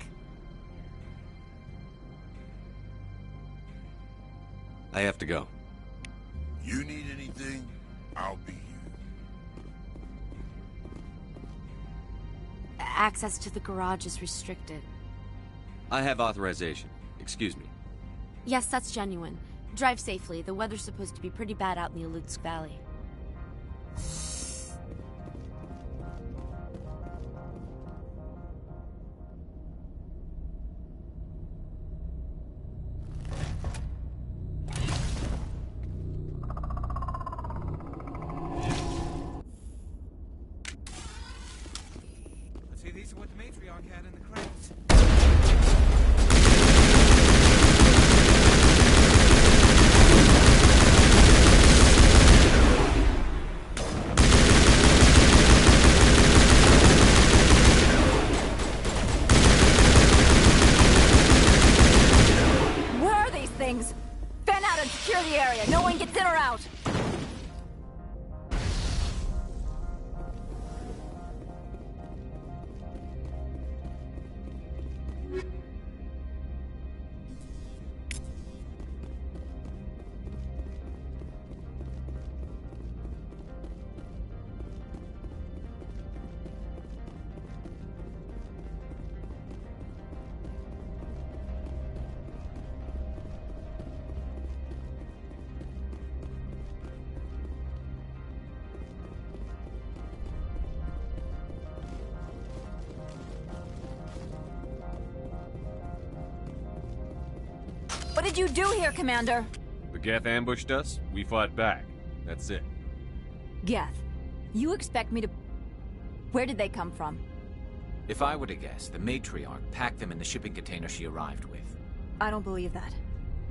I have to go. You need anything, I'll be here. Access to the garage is restricted. I have authorization. Excuse me. Yes, that's genuine. Drive safely. The weather's supposed to be pretty bad out in the Alutsk Valley. Let's see, these are what the matriarch had in the credits. Where are these things? Fan out and secure the area. No one gets in or out. What did you do here, Commander? The Geth ambushed us. We fought back. That's it. Geth, you expect me to... Where did they come from? If I were to guess, the matriarch packed them in the shipping container she arrived with. I don't believe that.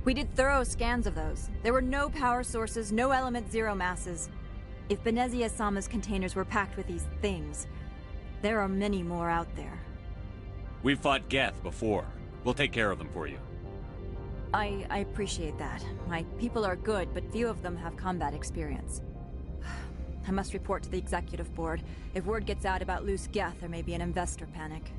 We did thorough scans of those. There were no power sources, no element zero masses. If Benezia-sama's containers were packed with these things, there are many more out there. We've fought Geth before. We'll take care of them for you. I appreciate that. My people are good, but few of them have combat experience. I must report to the executive board. If word gets out about loose Geth, there may be an investor panic.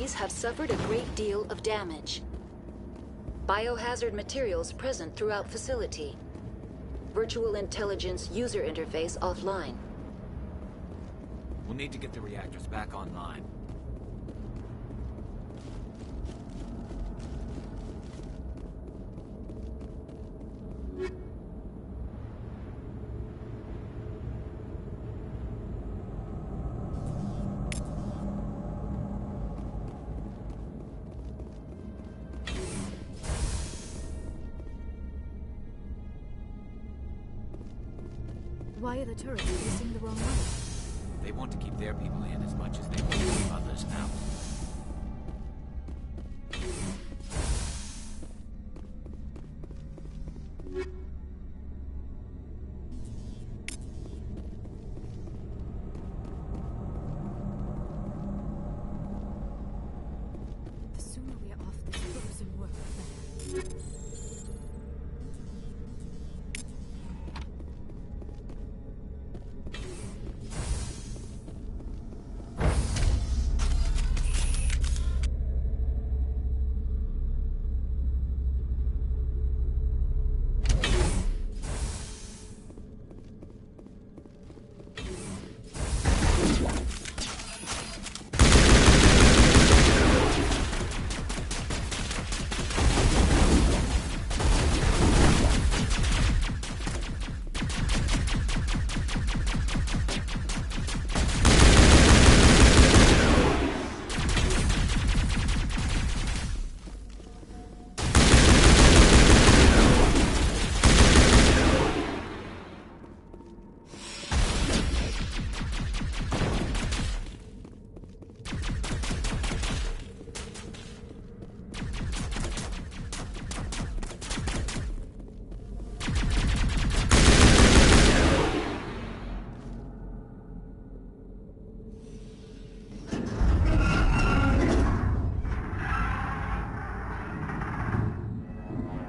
facilities have suffered a great deal of damage. Biohazard materials present throughout facility. Virtual intelligence user interface offline. We'll need to get the reactors back online. Why are the turrets facing the wrong way? They want to keep their people in as much as they want to keep others out. The sooner we are off this frozen world, the better.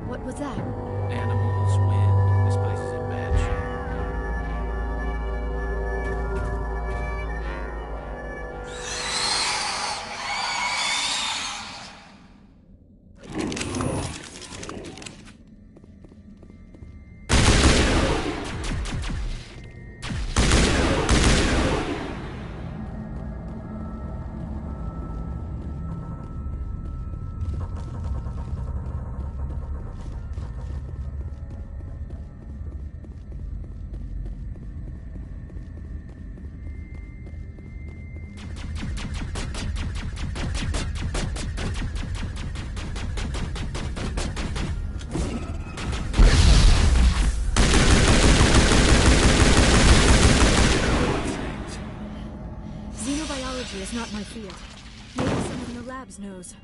What was that? Animals, wind. This place is in bad shape. Xenobiology is not my field. Maybe someone in the labs knows.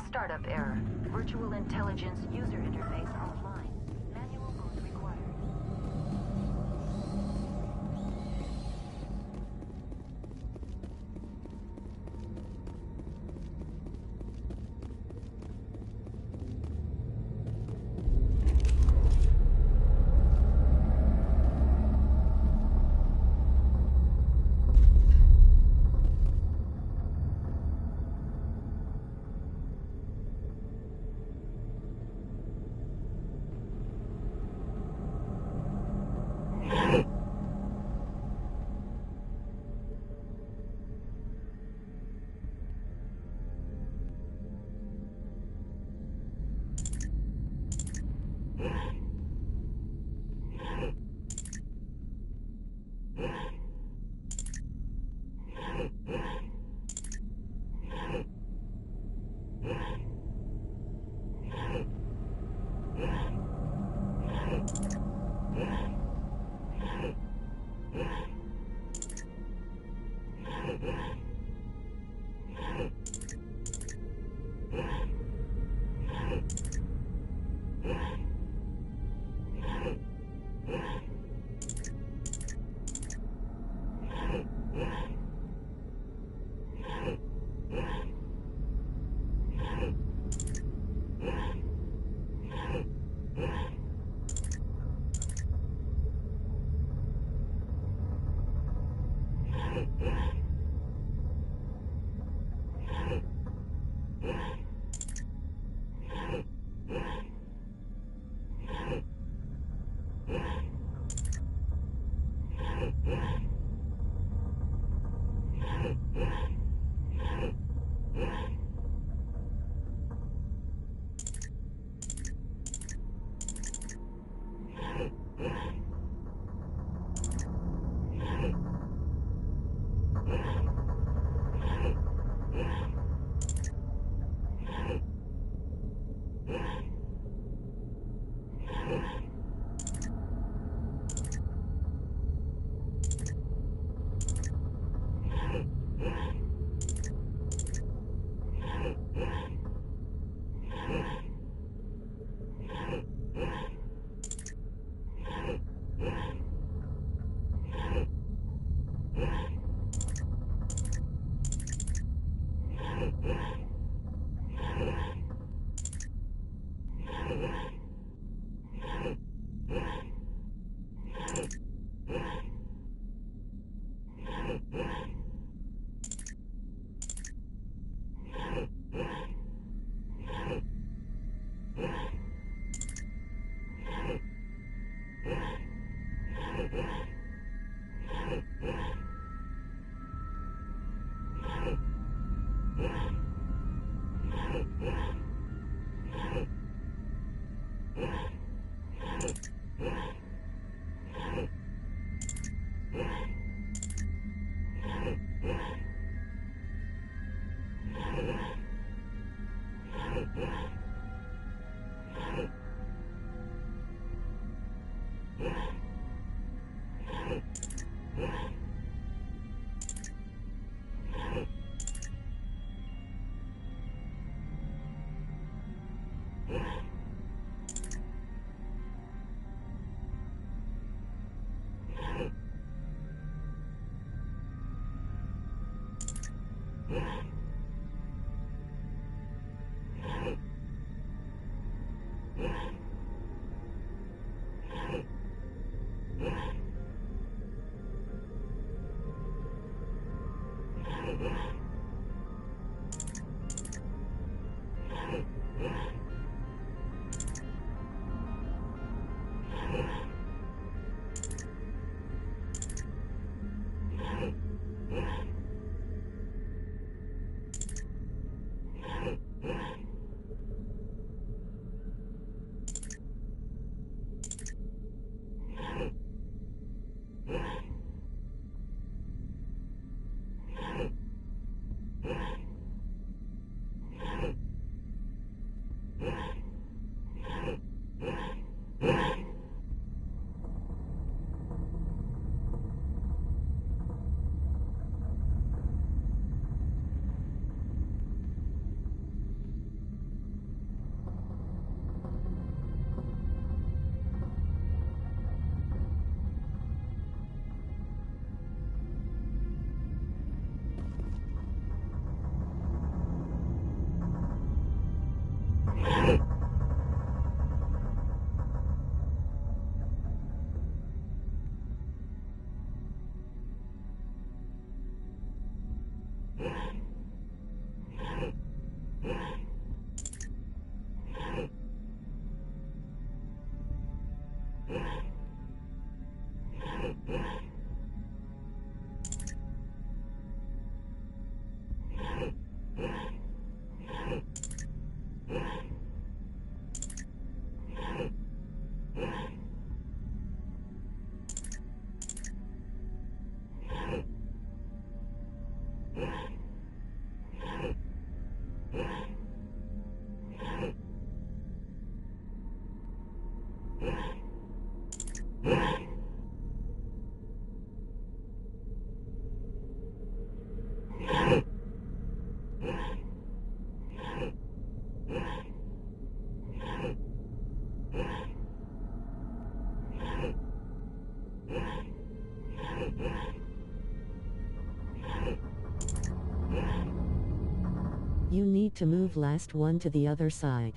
Startup error. Virtual intelligence user interface offline. Manual boot required. You need to move last one to the other side.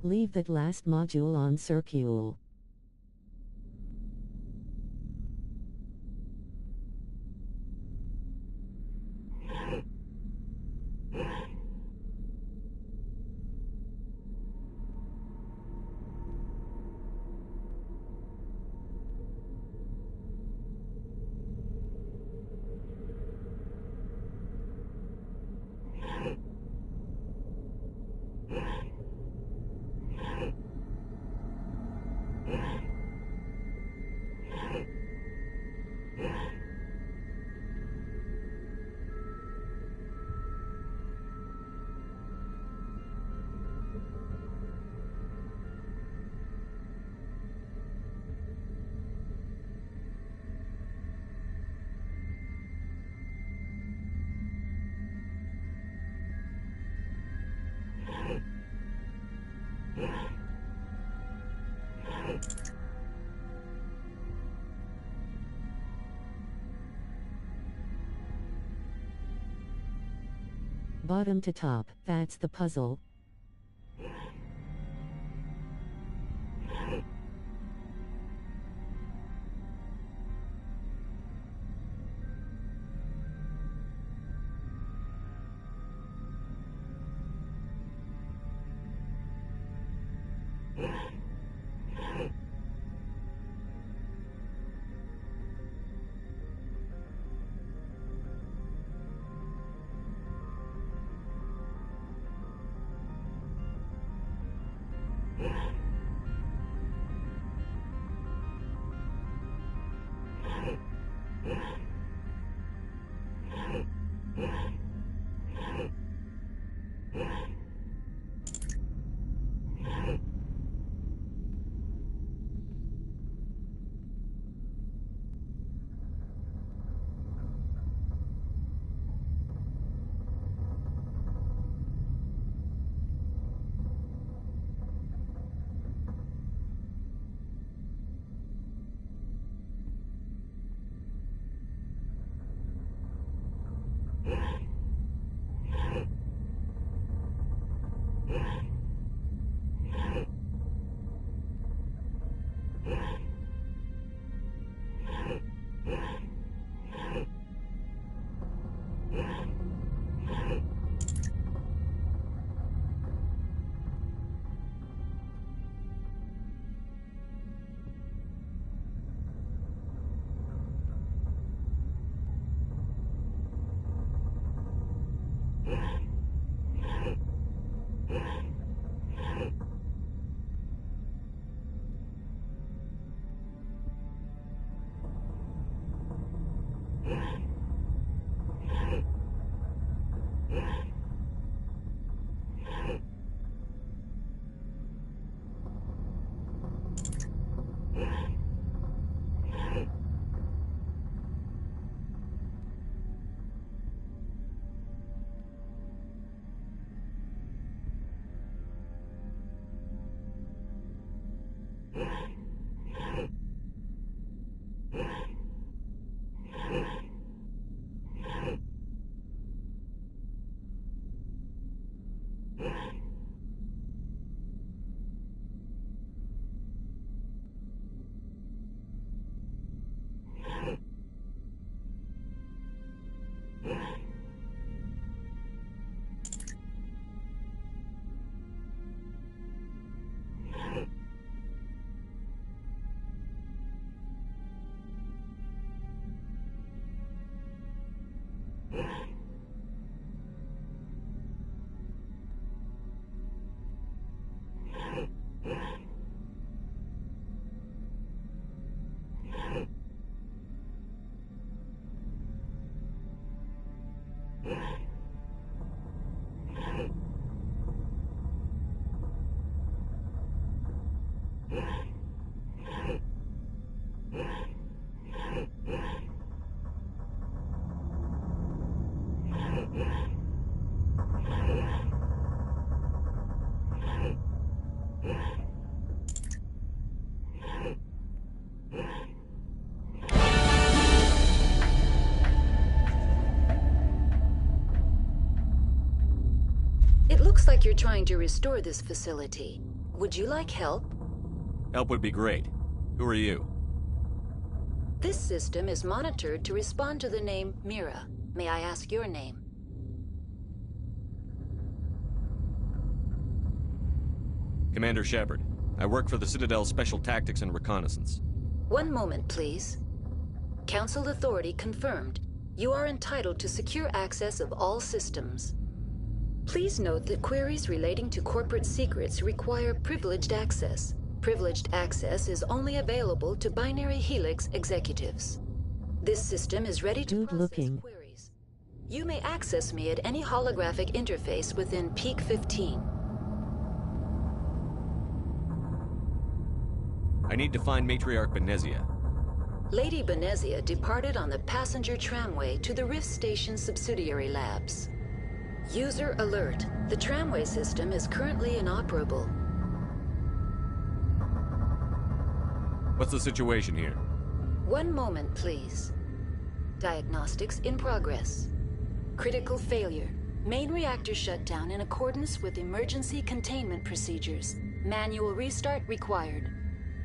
Leave that last module on Circule. Bottom to top, that's the puzzle. It looks like you're trying to restore this facility. Would you like help? Help would be great. Who are you? This system is monitored to respond to the name Mira. May I ask your name? Commander Shepard. I work for the Citadel's Special Tactics and Reconnaissance. One moment, please. Council authority confirmed. You are entitled to secure access of all systems. Please note that queries relating to corporate secrets require privileged access. Privileged access is only available to Binary Helix executives. This system is ready to process queries. You may access me at any holographic interface within Peak 15. I need to find Matriarch Benezia. Lady Benezia departed on the passenger tramway to the Rift Station subsidiary labs. User alert. The tramway system is currently inoperable. What's the situation here? One moment, please. Diagnostics in progress. Critical failure. Main reactor shut down in accordance with emergency containment procedures. Manual restart required.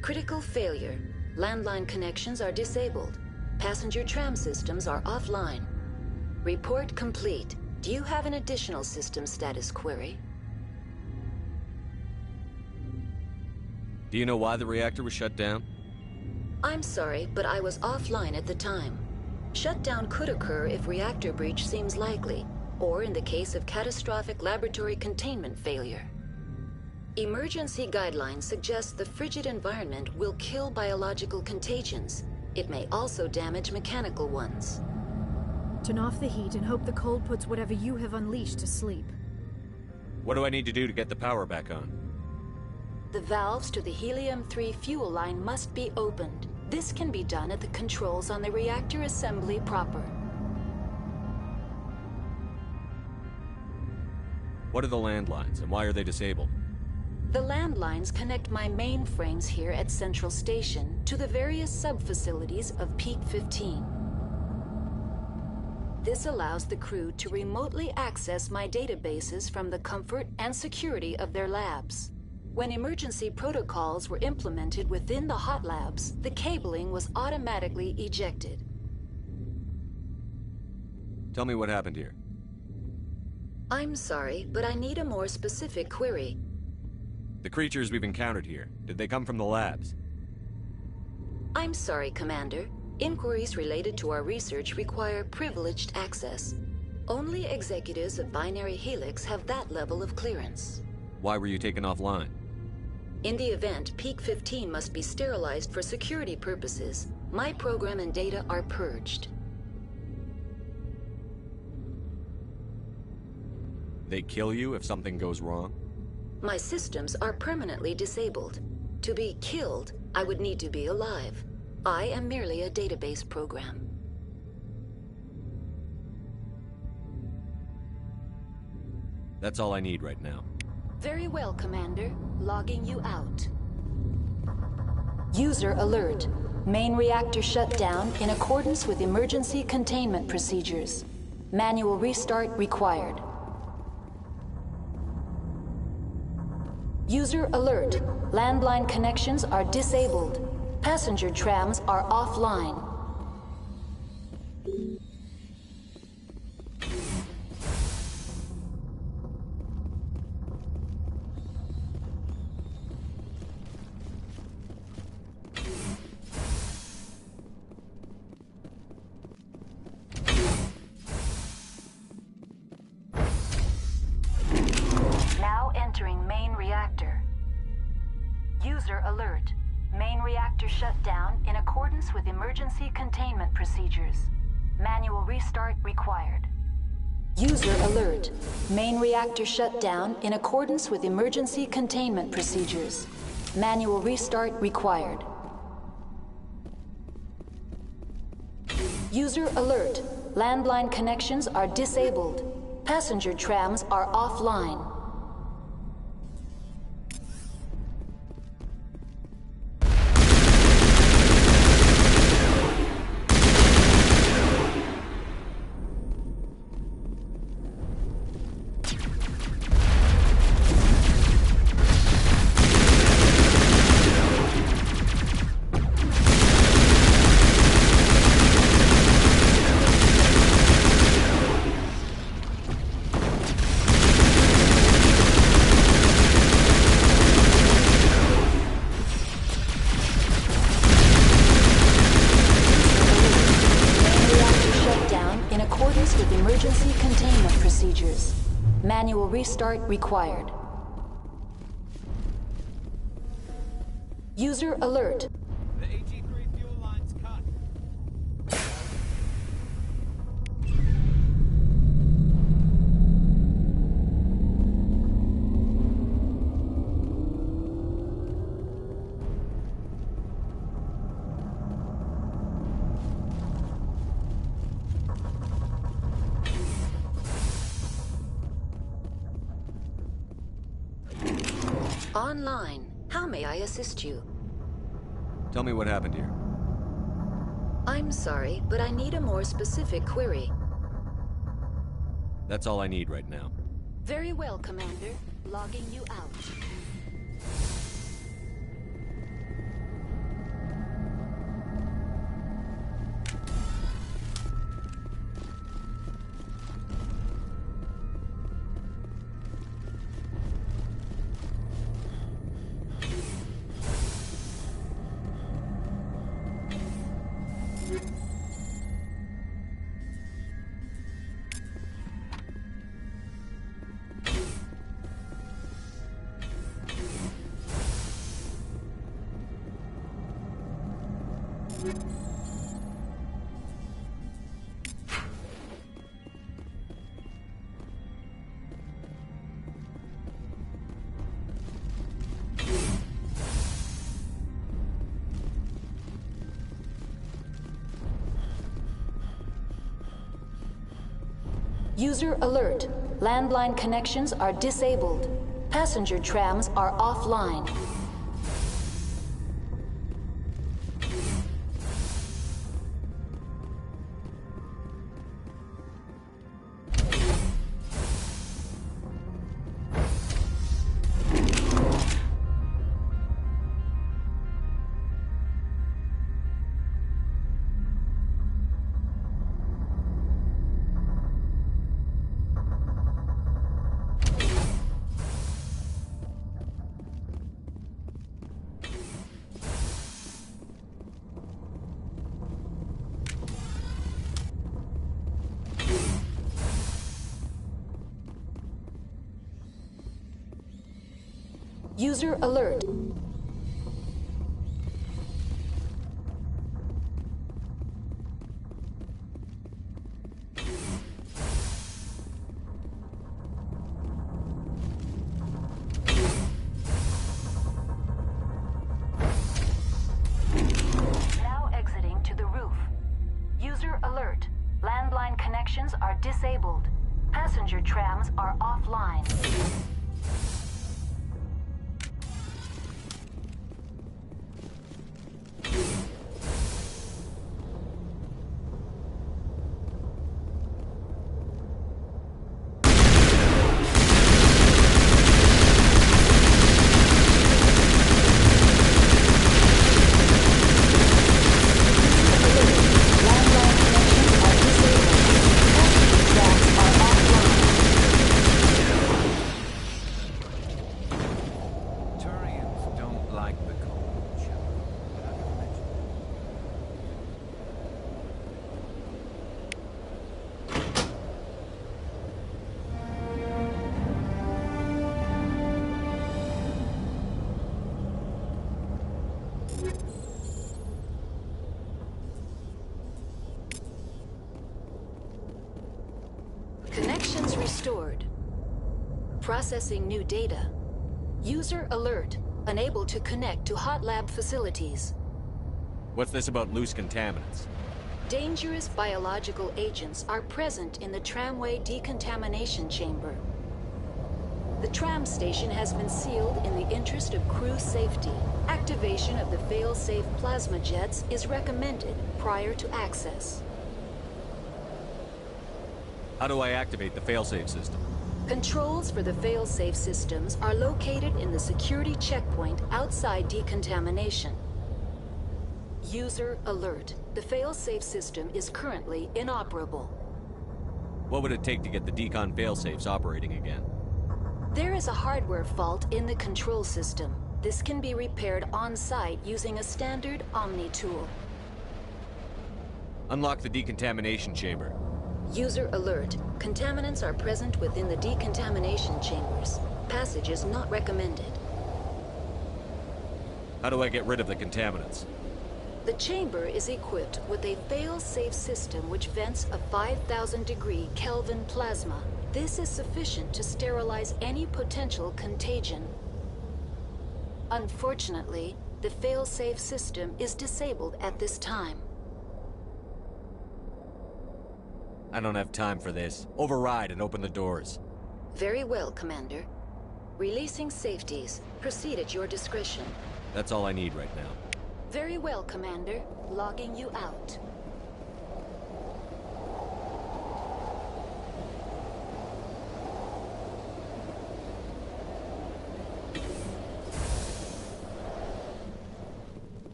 Critical failure. Landline connections are disabled. Passenger tram systems are offline. Report complete. Do you have an additional system status query? Do you know why the reactor was shut down? I'm sorry, but I was offline at the time. Shutdown could occur if reactor breach seems likely, or in the case of catastrophic laboratory containment failure. Emergency guidelines suggest the frigid environment will kill biological contagions. It may also damage mechanical ones. Turn off the heat and hope the cold puts whatever you have unleashed to sleep. What do I need to do to get the power back on? The valves to the helium-3 fuel line must be opened. This can be done at the controls on the reactor assembly proper. What are the landlines, and why are they disabled? The landlines connect my mainframes here at Central Station to the various sub-facilities of Peak 15. This allows the crew to remotely access my databases from the comfort and security of their labs. When emergency protocols were implemented within the hot labs, the cabling was automatically ejected. Tell me what happened here. I'm sorry, but I need a more specific query. The creatures we've encountered here, did they come from the labs? I'm sorry, Commander. Inquiries related to our research require privileged access. Only executives of Binary Helix have that level of clearance. Why were you taken offline? In the event, Peak 15 must be sterilized for security purposes. My program and data are purged. They kill you if something goes wrong? My systems are permanently disabled. To be killed, I would need to be alive. I am merely a database program. That's all I need right now. Very well, Commander. Logging you out. User alert. Main reactor shut down in accordance with emergency containment procedures. Manual restart required. User alert. Landline connections are disabled. Passenger trams are offline. Now entering main reactor. User alert. Main reactor shut down in accordance with emergency containment procedures. Manual restart required. User alert. Main reactor shut down in accordance with emergency containment procedures. Manual restart required. User alert. Landline connections are disabled. Passenger trams are offline. emergency containment procedures. Manual restart required. User alert. The AG3 fuel line's cut. Online. How may I assist you? Tell me what happened here. I'm sorry, but I need a more specific query. That's all I need right now. Very well, Commander. Logging you out. User alert. Landline connections are disabled. Passenger trams are offline. User alert. Now exiting to the roof. User alert. Landline connections are disabled. Passenger trams are offline. Turians don't like the cold, Shepard. Connections restored. Processing new data. User alert. Unable to connect to hot lab facilities. What's this about loose contaminants? Dangerous biological agents are present in the tramway decontamination chamber. The tram station has been sealed in the interest of crew safety. Activation of the fail-safe plasma jets is recommended prior to access. How do I activate the failsafe system? Controls for the fail-safe systems are located in the security checkpoint outside decontamination. User alert. The fail-safe system is currently inoperable. What would it take to get the decon failsafes operating again? There is a hardware fault in the control system. This can be repaired on-site using a standard Omni tool. Unlock the decontamination chamber. User alert. Contaminants are present within the decontamination chambers. Passage is not recommended. How do I get rid of the contaminants? The chamber is equipped with a fail-safe system which vents a 5,000-degree Kelvin plasma. This is sufficient to sterilize any potential contagion. Unfortunately, the fail-safe system is disabled at this time. I don't have time for this. Override and open the doors. Very well, Commander. Releasing safeties. Proceed at your discretion. That's all I need right now. Very well, Commander. Logging you out.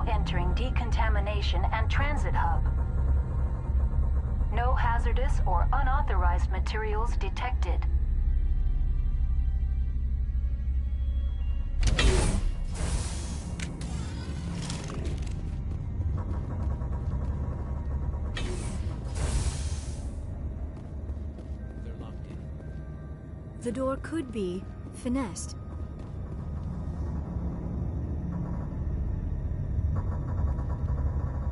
Entering decontamination and transit hub. No hazardous or unauthorized materials detected. They're locked in. The door could be finessed.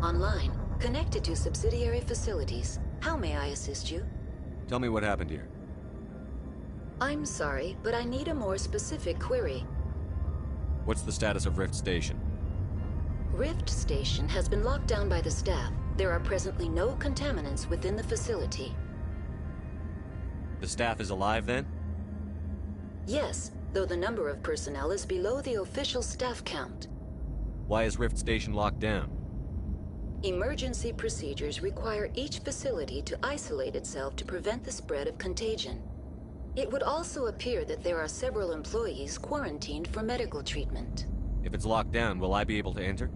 Online, connected to subsidiary facilities. How may I assist you? Tell me what happened here. I'm sorry, but I need a more specific query. What's the status of Rift Station? Rift Station has been locked down by the staff. There are presently no contaminants within the facility. The staff is alive then? Yes, though the number of personnel is below the official staff count. Why is Rift Station locked down? Emergency procedures require each facility to isolate itself to prevent the spread of contagion. It would also appear that there are several employees quarantined for medical treatment. If it's locked down, will I be able to enter?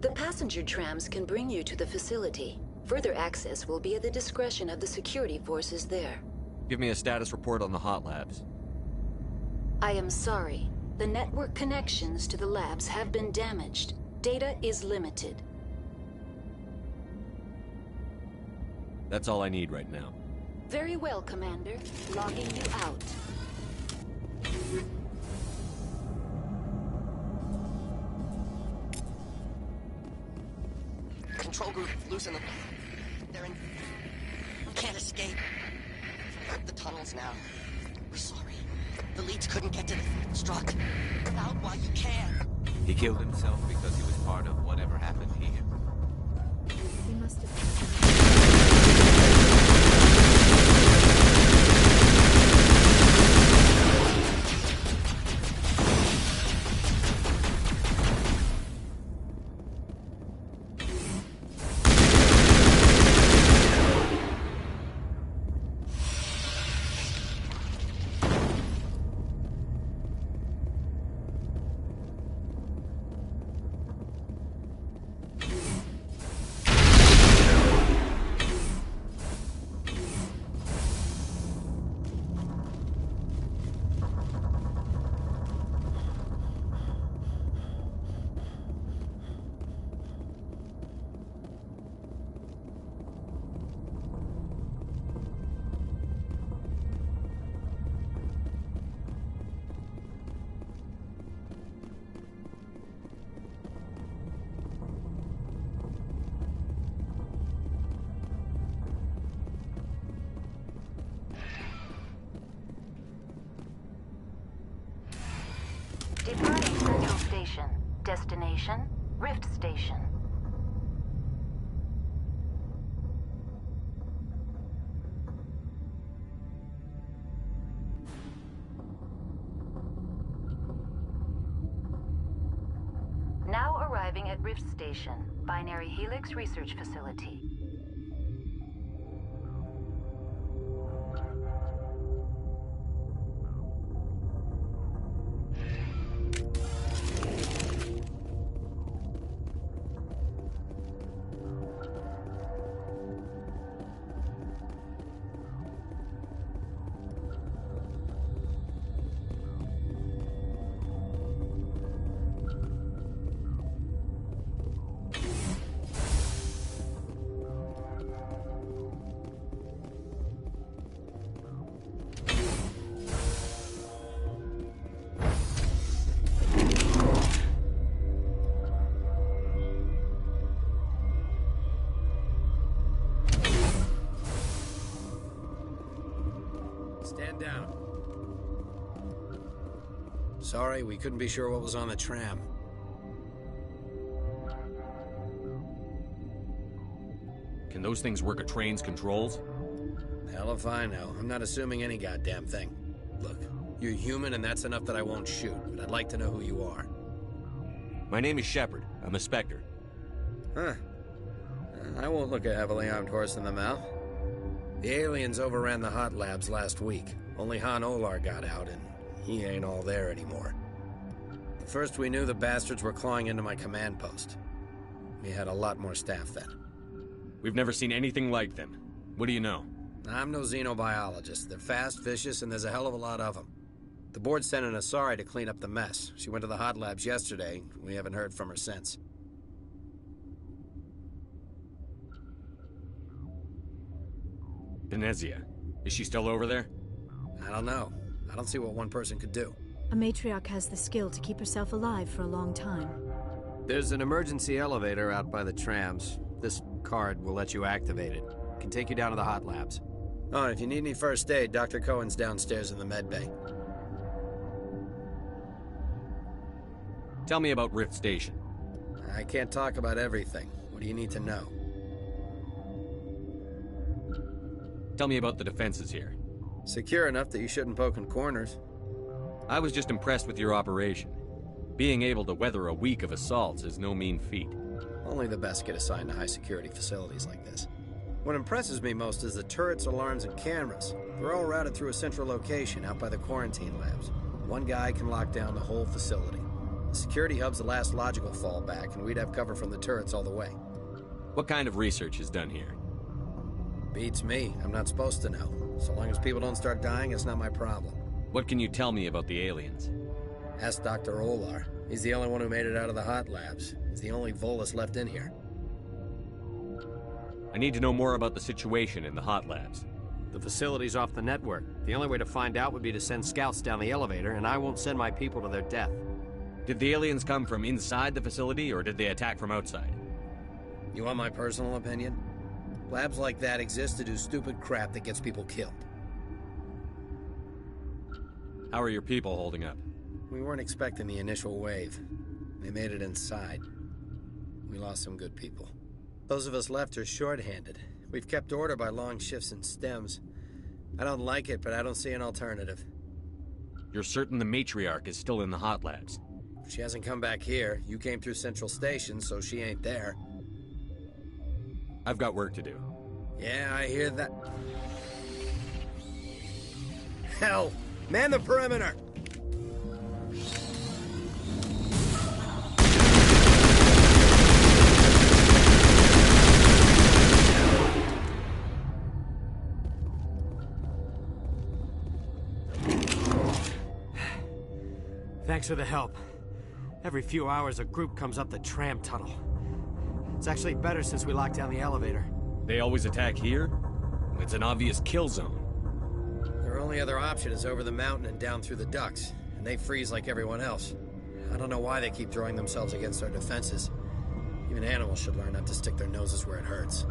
The passenger trams can bring you to the facility. Further access will be at the discretion of the security forces there. Give me a status report on the hot labs. I am sorry. The network connections to the labs have been damaged. Data is limited. That's all I need right now. Very well, Commander. Logging you out. Control group, loosen them. They're in... We can't escape. The tunnels now. We're sorry. The leads couldn't get to the struck. Get out while you can. He killed himself because he was part of whatever happened here. He must have... Destination, Rift Station. Now arriving at Rift Station, Binary Helix Research Facility. Stand down. Sorry, we couldn't be sure what was on the tram. Can those things work a train's controls? Hell if I know. I'm not assuming any goddamn thing. Look, you're human and that's enough that I won't shoot, but I'd like to know who you are. My name is Shepard. I'm a Spectre. Huh. I won't look a heavily armed horse in the mouth. The aliens overran the hot labs last week. Only Han Olar got out, and he ain't all there anymore. The first we knew, the bastards were clawing into my command post. We had a lot more staff then. We've never seen anything like them. What do you know? I'm no xenobiologist. They're fast, vicious, and there's a hell of a lot of them. The board sent an Asari to clean up the mess. She went to the hot labs yesterday. We haven't heard from her since. Benezia. Is she still over there? I don't know. I don't see what one person could do. A matriarch has the skill to keep herself alive for a long time. There's an emergency elevator out by the trams. This card will let you activate it. It can take you down to the hot labs. Oh, and if you need any first aid, Dr. Cohen's downstairs in the med bay. Tell me about Rift Station. I can't talk about everything. What do you need to know? Tell me about the defenses here. Secure enough that you shouldn't poke in corners. I was just impressed with your operation. Being able to weather a week of assaults is no mean feat. Only the best get assigned to high-security facilities like this. What impresses me most is the turrets, alarms, and cameras. They're all routed through a central location out by the quarantine labs. One guy can lock down the whole facility. The security hub's the last logical fallback, and we'd have cover from the turrets all the way. What kind of research is done here? Beats me. I'm not supposed to know. So long as people don't start dying, it's not my problem. What can you tell me about the aliens? Ask Dr. Olar. He's the only one who made it out of the hot labs. He's the only Volus left in here. I need to know more about the situation in the hot labs. The facility's off the network. The only way to find out would be to send scouts down the elevator, and I won't send my people to their death. Did the aliens come from inside the facility, or did they attack from outside? You want my personal opinion? Labs like that exist to do stupid crap that gets people killed. How are your people holding up? We weren't expecting the initial wave. They made it inside. We lost some good people. Those of us left are short-handed. We've kept order by long shifts and stems. I don't like it, but I don't see an alternative. You're certain the matriarch is still in the hot labs? She hasn't come back here. You came through Central Station, so she ain't there. I've got work to do. Yeah, I hear that. Hell! Man the perimeter! Thanks for the help. Every few hours, a group comes up the tram tunnel. It's actually better since we locked down the elevator. They always attack here? It's an obvious kill zone. Their only other option is over the mountain and down through the ducts, and they freeze like everyone else. I don't know why they keep throwing themselves against our defenses. Even animals should learn not to stick their noses where it hurts.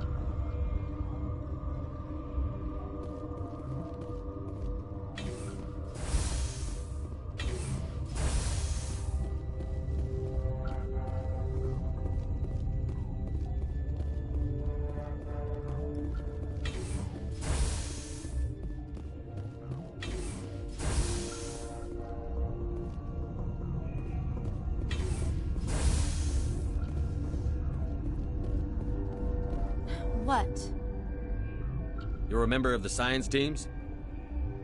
What? You're a member of the science teams?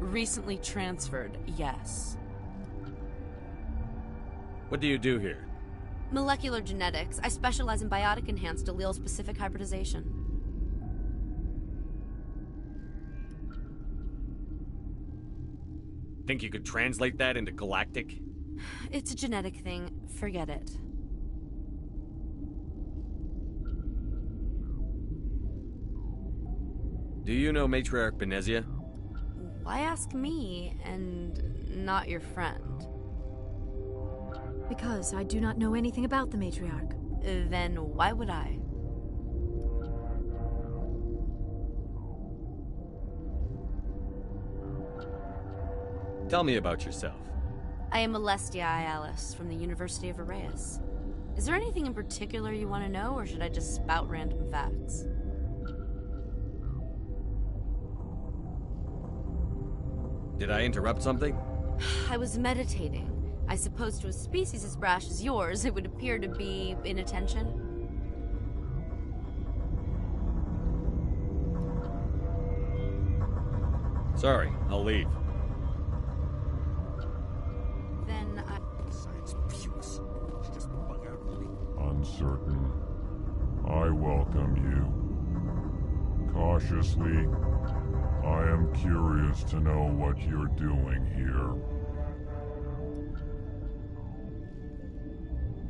Recently transferred, yes. What do you do here? Molecular genetics. I specialize in biotic-enhanced allele-specific hybridization. Think you could translate that into galactic? It's a genetic thing. Forget it. Do you know Matriarch Benezia? Why ask me, and not your friend? Because I do not know anything about the Matriarch. Then why would I? Tell me about yourself. I am Alestia Alice from the University of Arraeus. Is there anything in particular you want to know, or should I just spout random facts? Did I interrupt something? I was meditating. I suppose to a species as brash as yours, it would appear to be inattention. Sorry, I'll leave. Then I... Science puce. She just bug out on me. Uncertain. I welcome you. Cautiously, I am curious to know what you're doing here.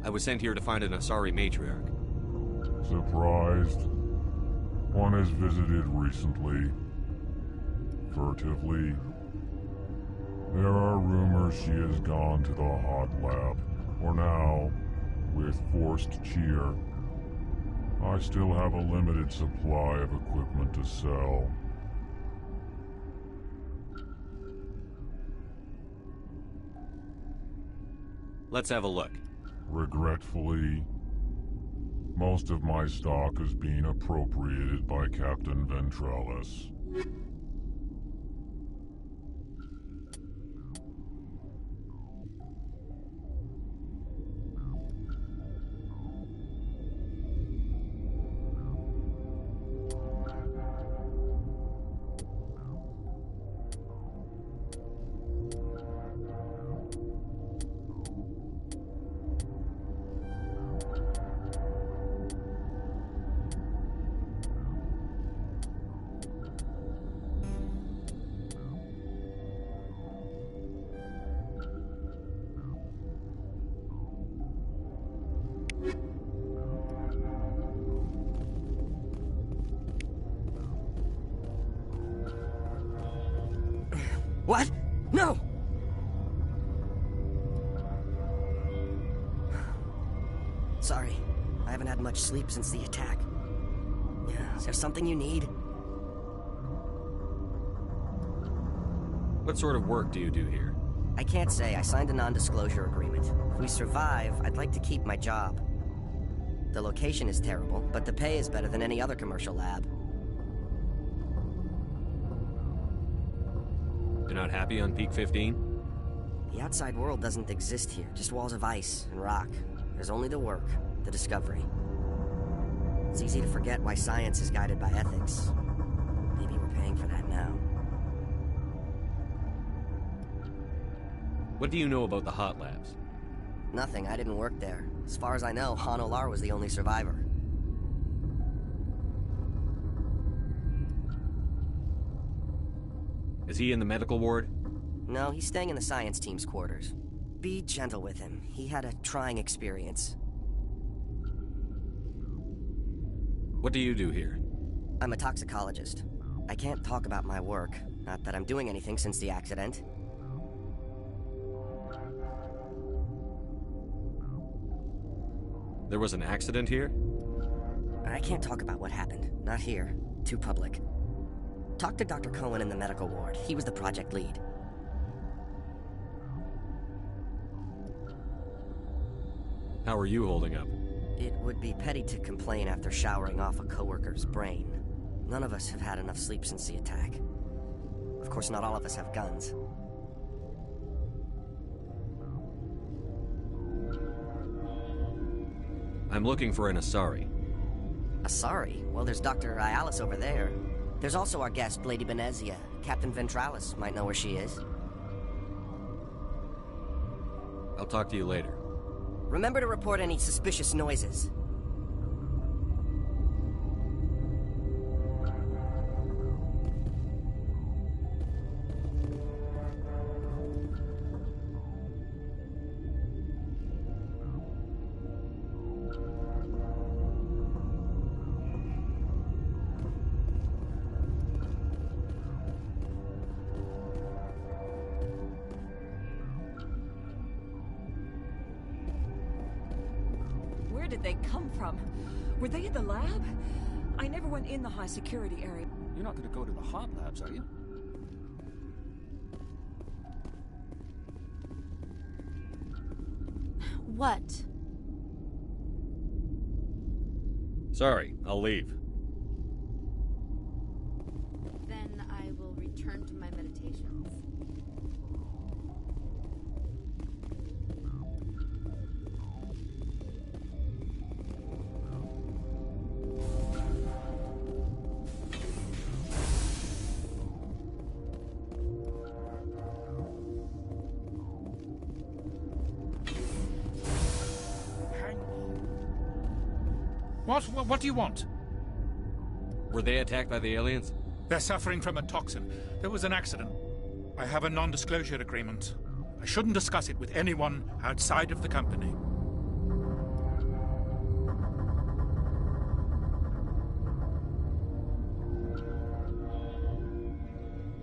I was sent here to find an Asari matriarch. Surprised? One has visited recently. Furtively. There are rumors she has gone to the hot lab, or now, with forced cheer. I still have a limited supply of equipment to sell. Let's have a look. Regretfully, most of my stock is being appropriated by Captain Ventralis. What? No! Sorry. I haven't had much sleep since the attack. Is there something you need? What sort of work do you do here? I can't say. I signed a non-disclosure agreement. If we survive, I'd like to keep my job. The location is terrible, but the pay is better than any other commercial lab. You're not happy on Peak 15? The outside world doesn't exist here, just walls of ice and rock. There's only the work, the discovery. It's easy to forget why science is guided by ethics. Maybe we're paying for that now. What do you know about the hot labs? Nothing, I didn't work there. As far as I know, Han Olar was the only survivor. Is he in the medical ward? No, he's staying in the science team's quarters. Be gentle with him. He had a trying experience. What do you do here? I'm a toxicologist. I can't talk about my work. Not that I'm doing anything since the accident. There was an accident here? I can't talk about what happened. Not here. Too public. Talk to Dr. Cohen in the medical ward. He was the project lead. How are you holding up? It would be petty to complain after showering off a coworker's brain. None of us have had enough sleep since the attack. Of course, not all of us have guns. I'm looking for an Asari. Sorry. Well, there's Dr. Ayalis over there. There's also our guest, Lady Benezia. Captain Ventralis might know where she is. I'll talk to you later. Remember to report any suspicious noises. Where did they come from? Were they in the lab? I never went in the high security area. You're not going to go to the hot labs, are you? What? Sorry, I'll leave. Then I will return to my meditations. What do you want? Were they attacked by the aliens? They're suffering from a toxin. There was an accident. I have a non-disclosure agreement. I shouldn't discuss it with anyone outside of the company.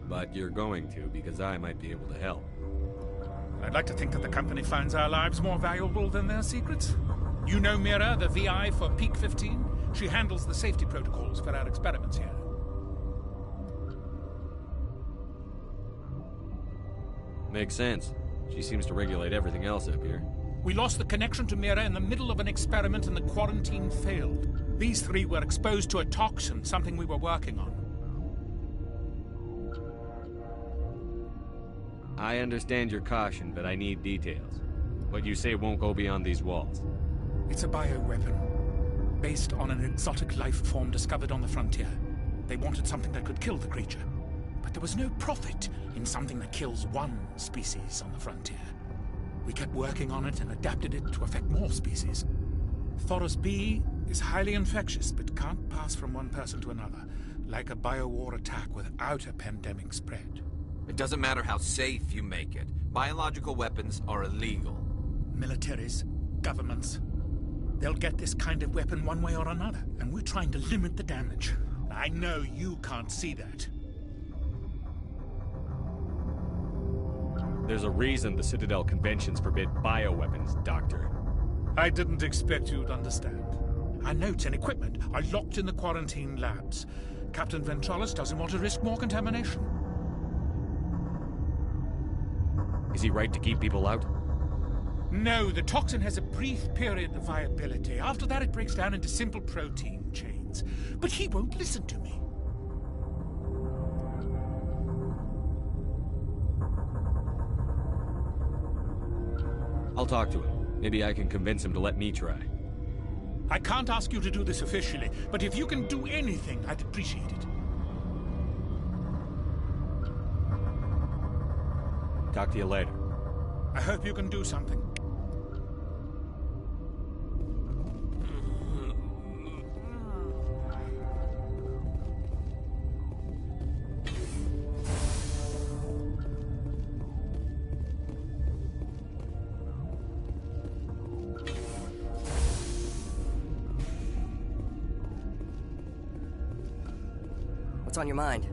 But you're going to, because I might be able to help. I'd like to think that the company finds our lives more valuable than their secrets. You know Mira, the VI for Peak 15? She handles the safety protocols for our experiments here. Makes sense. She seems to regulate everything else up here. We lost the connection to Mira in the middle of an experiment and the quarantine failed. These three were exposed to a toxin, something we were working on. I understand your caution, but I need details. What you say won't go beyond these walls. It's a bioweapon, based on an exotic life form discovered on the frontier. They wanted something that could kill the creature, but there was no profit in something that kills one species on the frontier. We kept working on it and adapted it to affect more species. Thoros B is highly infectious, but can't pass from one person to another, like a biowar attack without a pandemic spread. It doesn't matter how safe you make it. Biological weapons are illegal. Militaries, governments, they'll get this kind of weapon one way or another, and we're trying to limit the damage. I know you can't see that. There's a reason the Citadel conventions forbid bioweapons, Doctor. I didn't expect you'd understand. Our notes and equipment are locked in the quarantine labs. Captain Ventralis doesn't want to risk more contamination. Is he right to keep people out? No, the toxin has a brief period of viability. After that, it breaks down into simple protein chains. But he won't listen to me. I'll talk to him. Maybe I can convince him to let me try. I can't ask you to do this officially, but if you can do anything, I'd appreciate it. Talk to you later. I hope you can do something. What's on your mind?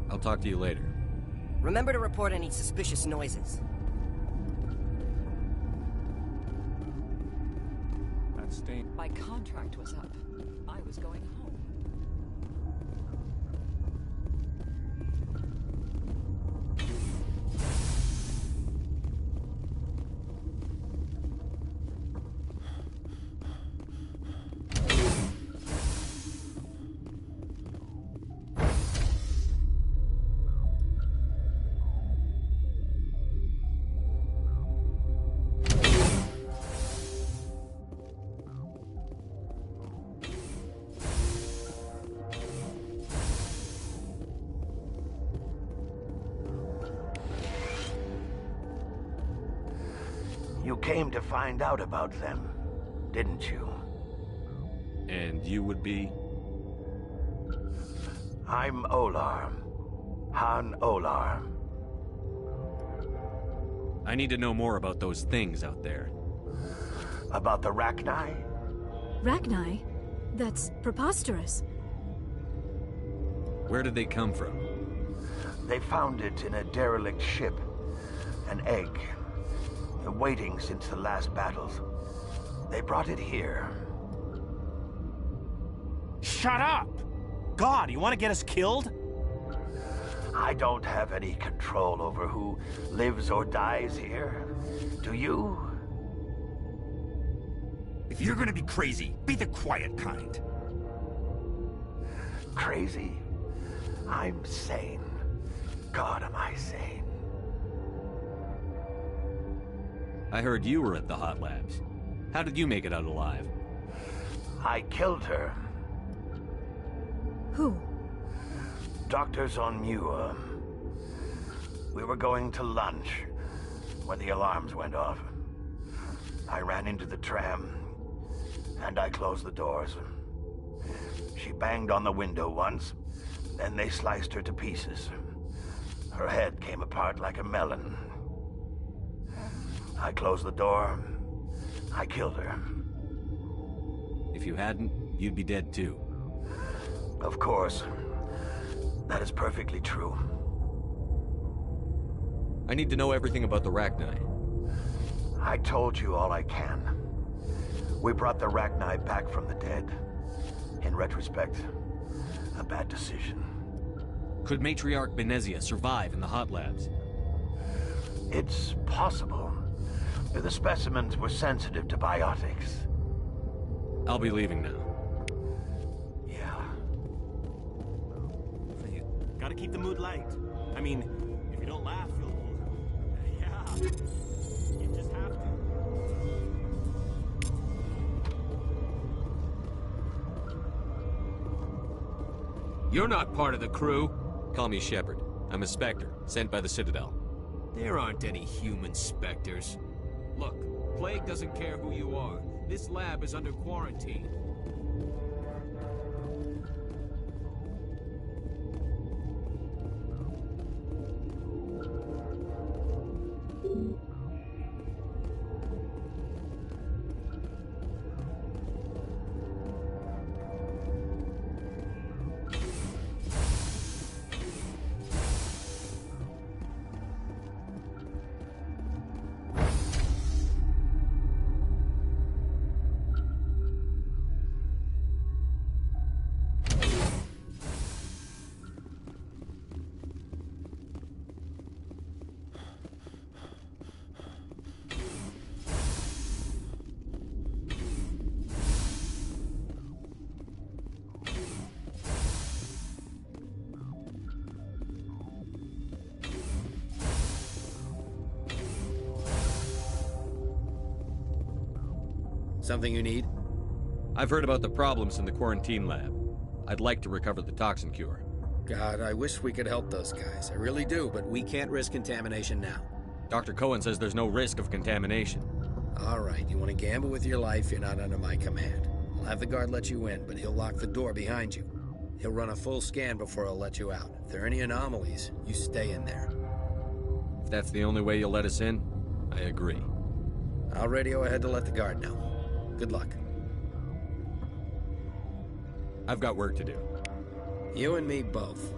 I'll talk to you later. Remember to report any suspicious noises. My contract was up. I was going home. came to find out about them, didn't you? And you would be? I'm Olar. Han Olar. I need to know more about those things out there. About the Rachni? Rachni? That's preposterous. Where did they come from? They found it in a derelict ship. An egg. Waiting since the last battles. They brought it here. Shut up! God, you want to get us killed? I don't have any control over who lives or dies here. Do you? If you're gonna be crazy, be the quiet kind. Crazy? I'm sane. God, am I sane. I heard you were at the Hot Labs. How did you make it out alive? I killed her. Who? Doctors on Muir. We were going to lunch when the alarms went off. I ran into the tram, and I closed the doors. She banged on the window once, then they sliced her to pieces. Her head came apart like a melon. I closed the door. I killed her. If you hadn't, you'd be dead too. Of course. That is perfectly true. I need to know everything about the Rachni. I told you all I can. We brought the Rachni back from the dead. In retrospect, a bad decision. Could Matriarch Benezia survive in the Hot Labs? It's possible. The specimens were sensitive to biotics. I'll be leaving now. Yeah. Gotta keep the mood light. I mean, if you don't laugh, you'll... Yeah. You just have to. You're not part of the crew. Call me Shepard. I'm a Spectre, sent by the Citadel. There aren't any human specters. Look, Plague doesn't care who you are. This lab is under quarantine. Something you need? I've heard about the problems in the quarantine lab. I'd like to recover the toxin cure. God, I wish we could help those guys. I really do, but we can't risk contamination now. Dr. Cohen says there's no risk of contamination. All right, you want to gamble with your life, you're not under my command. I'll have the guard let you in, but he'll lock the door behind you. He'll run a full scan before he'll let you out. If there are any anomalies, you stay in there. If that's the only way you'll let us in, I agree. I'll radio ahead to let the guard know. Good luck. I've got work to do. You and me both.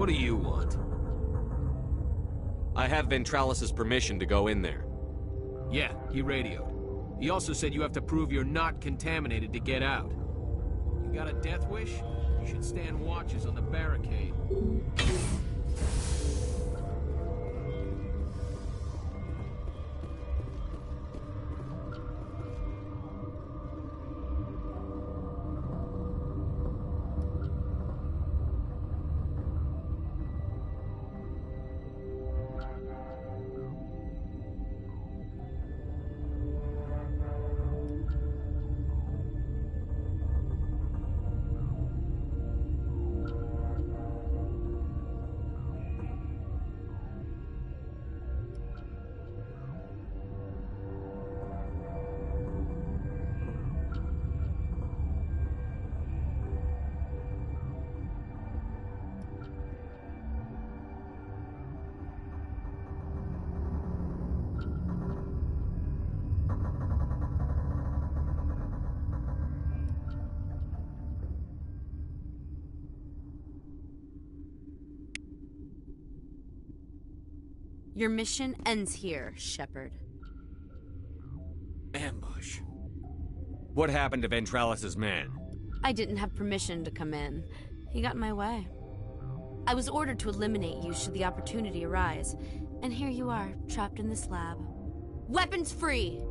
What do you want? I have Ventralis' permission to go in there. Yeah, he radioed. He also said you have to prove you're not contaminated to get out. You got a death wish? You should stand watches on the barricade. Your mission ends here, Shepard. Ambush. What happened to Ventralis' man? I didn't have permission to come in. He got in my way. I was ordered to eliminate you should the opportunity arise. And here you are, trapped in this lab. Weapons free!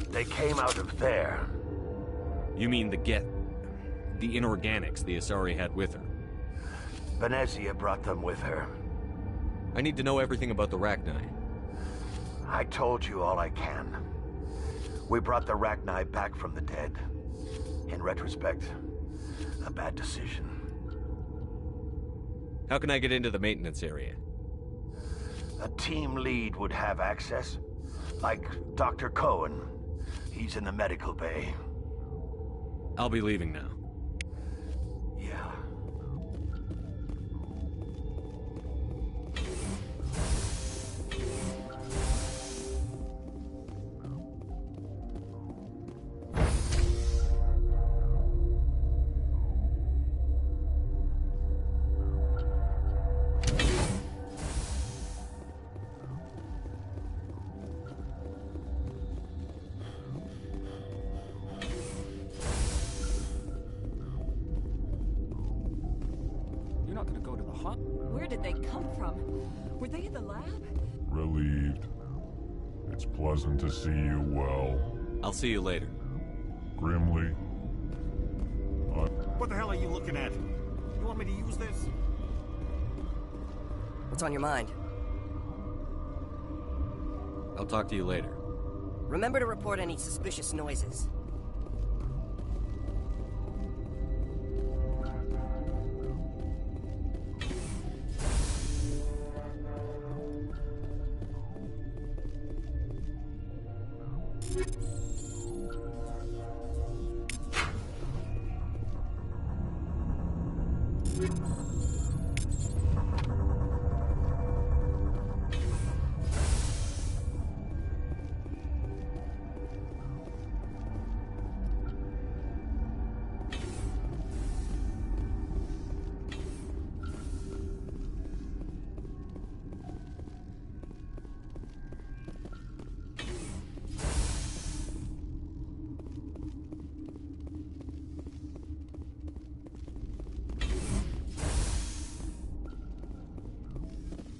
They came out of there. You mean the inorganics the Asari had with her? Venezia brought them with her. I need to know everything about the Rachni. I told you all I can. We brought the Rachni back from the dead. In retrospect, a bad decision. How can I get into the maintenance area? A team lead would have access. Like Dr. Cohen. He's in the medical bay. I'll be leaving now. Yeah. Where did they come from? Were they in the lab? Relieved. It's pleasant to see you well. I'll see you later. Grimly. What the hell are you looking at? You want me to use this? What's on your mind? I'll talk to you later. Remember to report any suspicious noises.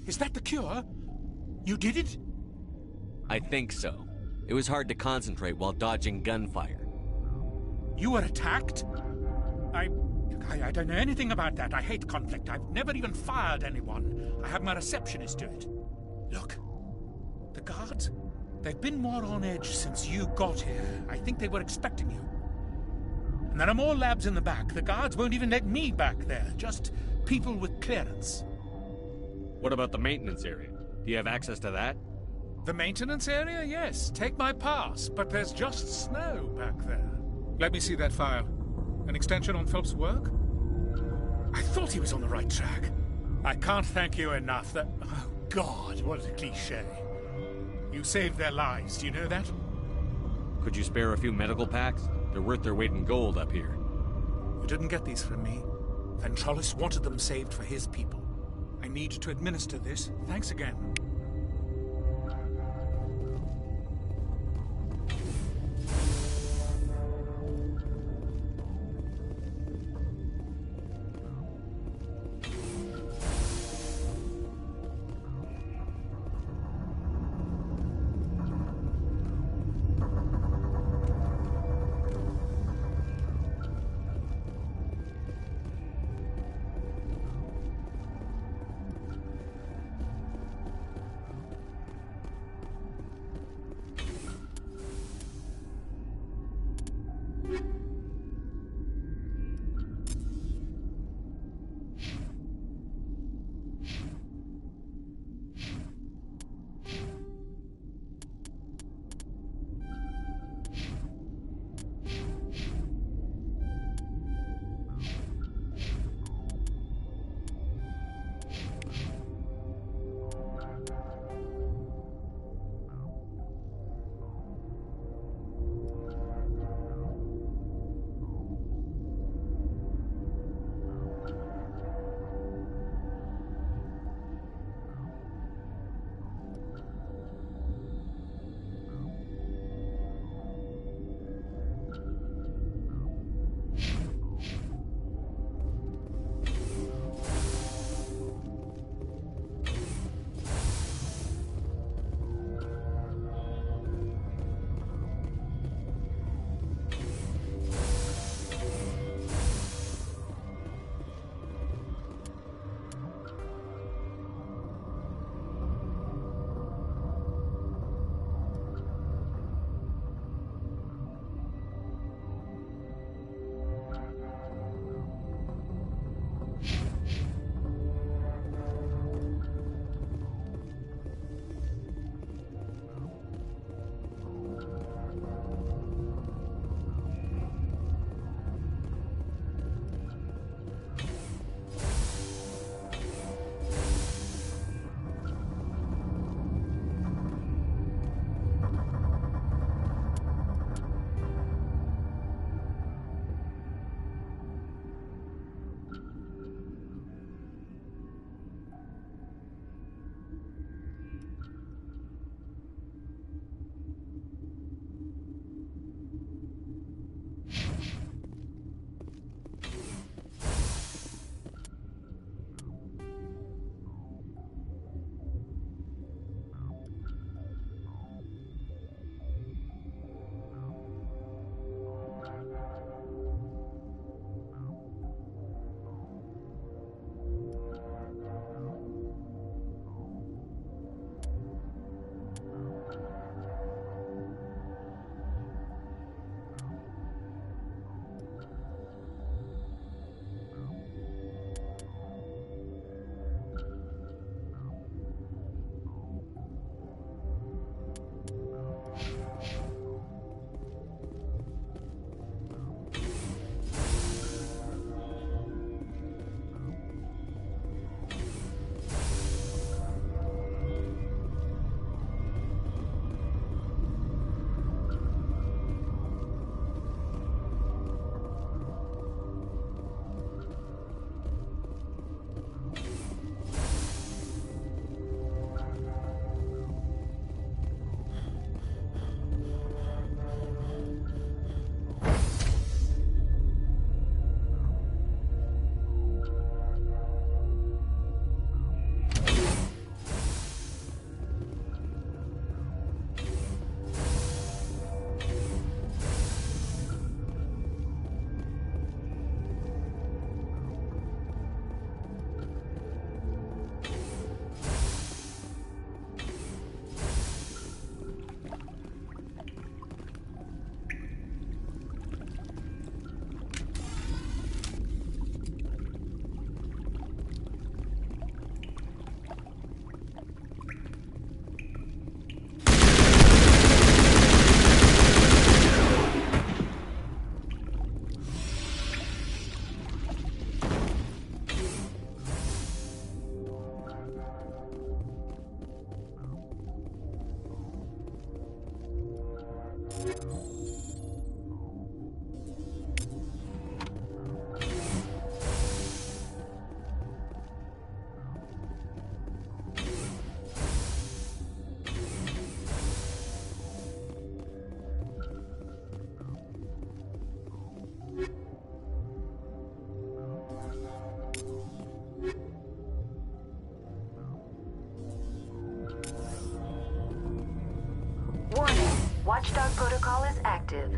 Is that the cure? You did it? I think so. It was hard to concentrate while dodging gunfire. You were attacked? I don't know anything about that. I hate conflict. I've never even fired anyone. I have my receptionist do it. Look, the guards, they've been more on edge since you got here. I think they were expecting you. And there are more labs in the back. The guards won't even let me back there. Just people with clearance. What about the maintenance area? Do you have access to that? The maintenance area? Yes. Take my pass. But there's just snow back there. Let me see that file. An extension on Phelps' work? I thought he was on the right track. I can't thank you enough. That... Oh, God, what a cliché. You saved their lives, do you know that? Could you spare a few medical packs? They're worth their weight in gold up here. You didn't get these from me. Ventrollis wanted them saved for his people. I need to administer this. Thanks again. Warning, Watchdog protocol is active.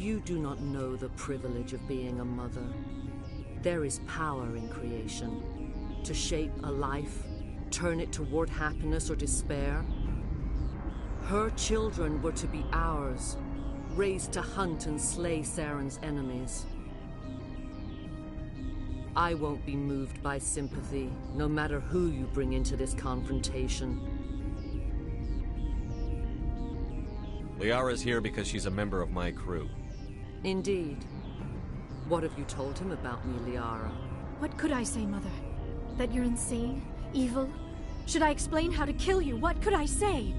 You do not know the privilege of being a mother. There is power in creation. To shape a life, turn it toward happiness or despair. Her children were to be ours, raised to hunt and slay Saren's enemies. I won't be moved by sympathy, no matter who you bring into this confrontation. Liara's here because she's a member of my crew. Indeed. What have you told him about me, Liara? What could I say, Mother? That you're insane? Evil? Should I explain how to kill you? What could I say?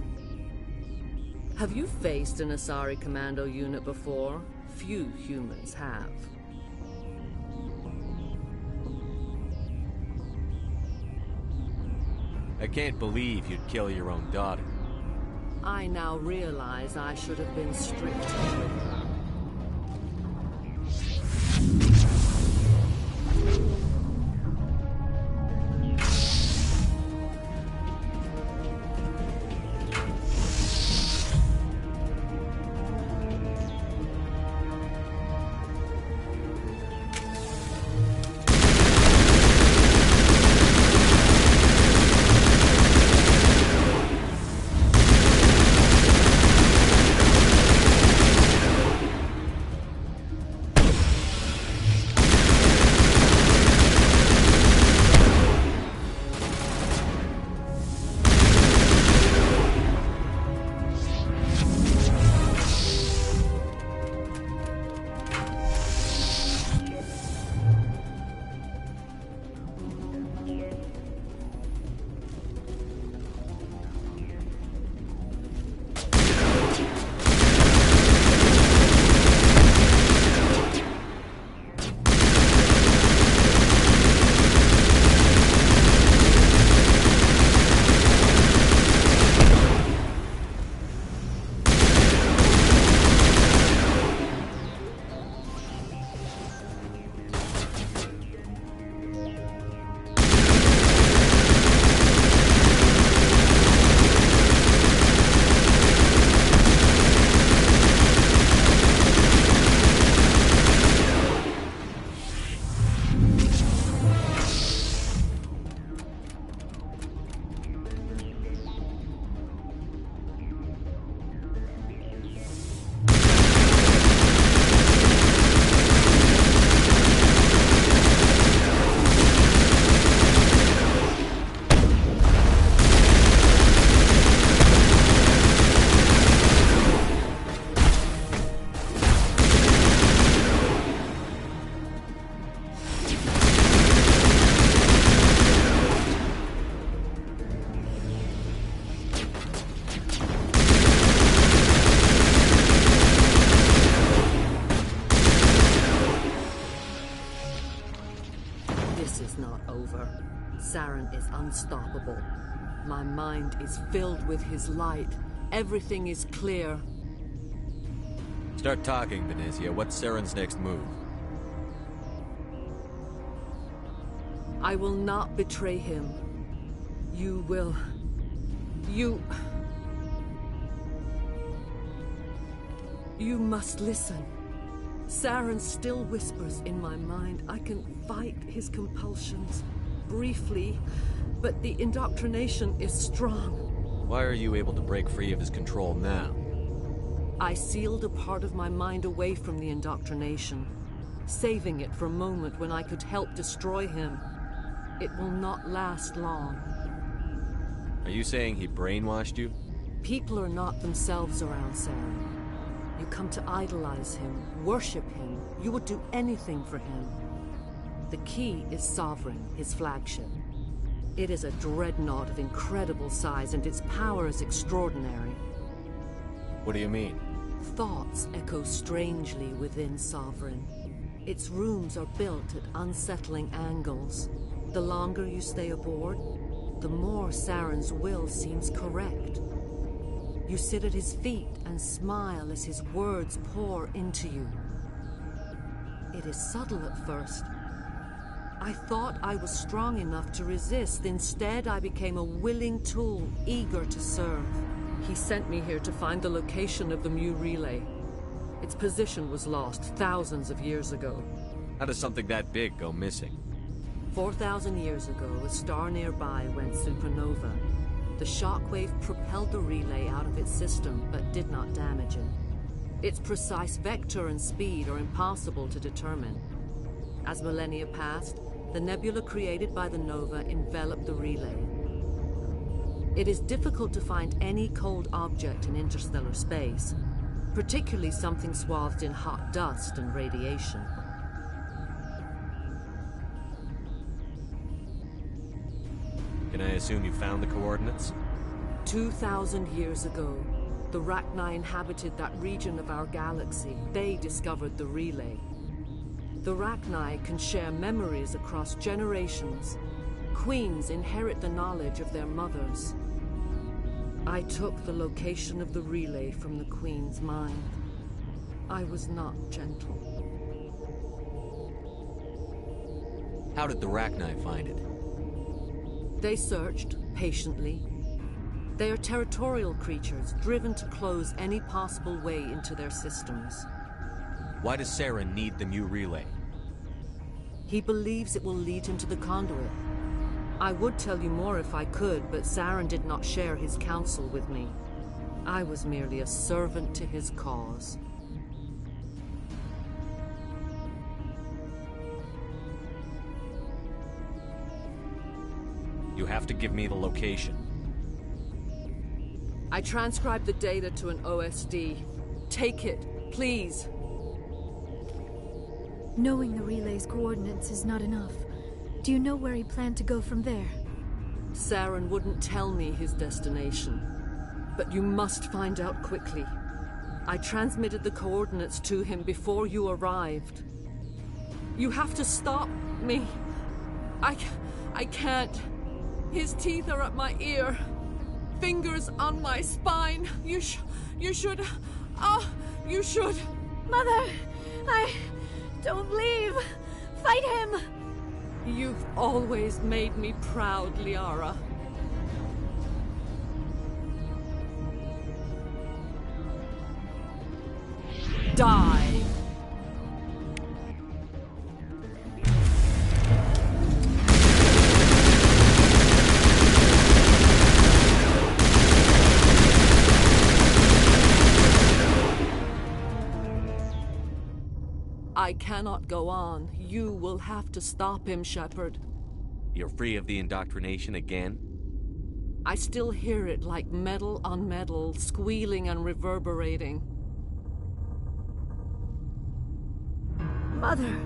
Have you faced an Asari commando unit before? Few humans have. I can't believe you'd kill your own daughter. I now realize I should have been stricter with her. Saren is unstoppable. My mind is filled with his light. Everything is clear. Start talking, Venezia. What's Saren's next move? I will not betray him. You will... You must listen. Saren still whispers in my mind. I can fight his compulsions, briefly, but the indoctrination is strong. Why are you able to break free of his control now? I sealed a part of my mind away from the indoctrination, saving it for a moment when I could help destroy him. It will not last long. Are you saying he brainwashed you? People are not themselves around Saren. You come to idolize him, worship him. You would do anything for him. The key is Sovereign, his flagship. It is a dreadnought of incredible size, and its power is extraordinary. What do you mean? Thoughts echo strangely within Sovereign. Its rooms are built at unsettling angles. The longer you stay aboard, the more Saren's will seems correct. You sit at his feet and smile as his words pour into you. It is subtle at first. I thought I was strong enough to resist. Instead, I became a willing tool, eager to serve. He sent me here to find the location of the Mu relay. Its position was lost thousands of years ago. How does something that big go missing? 4,000 years ago, a star nearby went supernova. The shockwave propelled the relay out of its system, but did not damage it. Its precise vector and speed are impossible to determine. As millennia passed, the nebula created by the nova enveloped the relay. It is difficult to find any cold object in interstellar space, particularly something swathed in hot dust and radiation. Can I assume you found the coordinates? 2,000 years ago, the Rachni inhabited that region of our galaxy. They discovered the relay. The Rachni can share memories across generations. Queens inherit the knowledge of their mothers. I took the location of the relay from the Queen's mind. I was not gentle. How did the Rachni find it? They searched, patiently. They are territorial creatures, driven to close any possible way into their systems. Why does Saren need the Mu relay? He believes it will lead him to the conduit. I would tell you more if I could, but Saren did not share his counsel with me. I was merely a servant to his cause. You have to give me the location. I transcribed the data to an OSD. Take it, please. Knowing the relay's coordinates is not enough. Do you know where he planned to go from there? Saren wouldn't tell me his destination. But you must find out quickly. I transmitted the coordinates to him before you arrived. You have to stop me. I can't. His teeth are at my ear. Fingers on my spine. You should... you should... Mother! Don't leave! Fight him! You've always made me proud, Liara. Die! I cannot go on. You will have to stop him, Shepard. You're free of the indoctrination again? I still hear it like metal on metal, squealing and reverberating. Mother!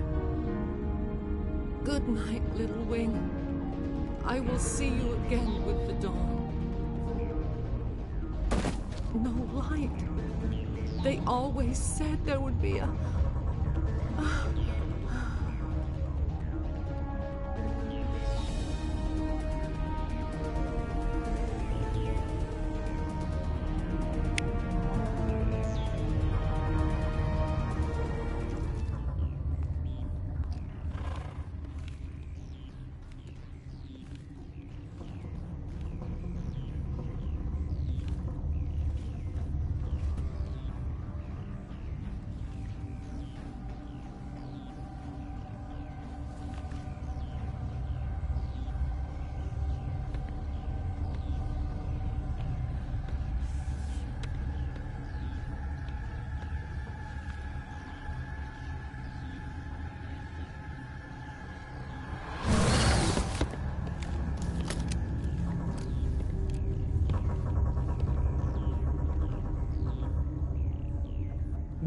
Good night, little wing. I will see you again with the dawn. No light. They always said there would be a...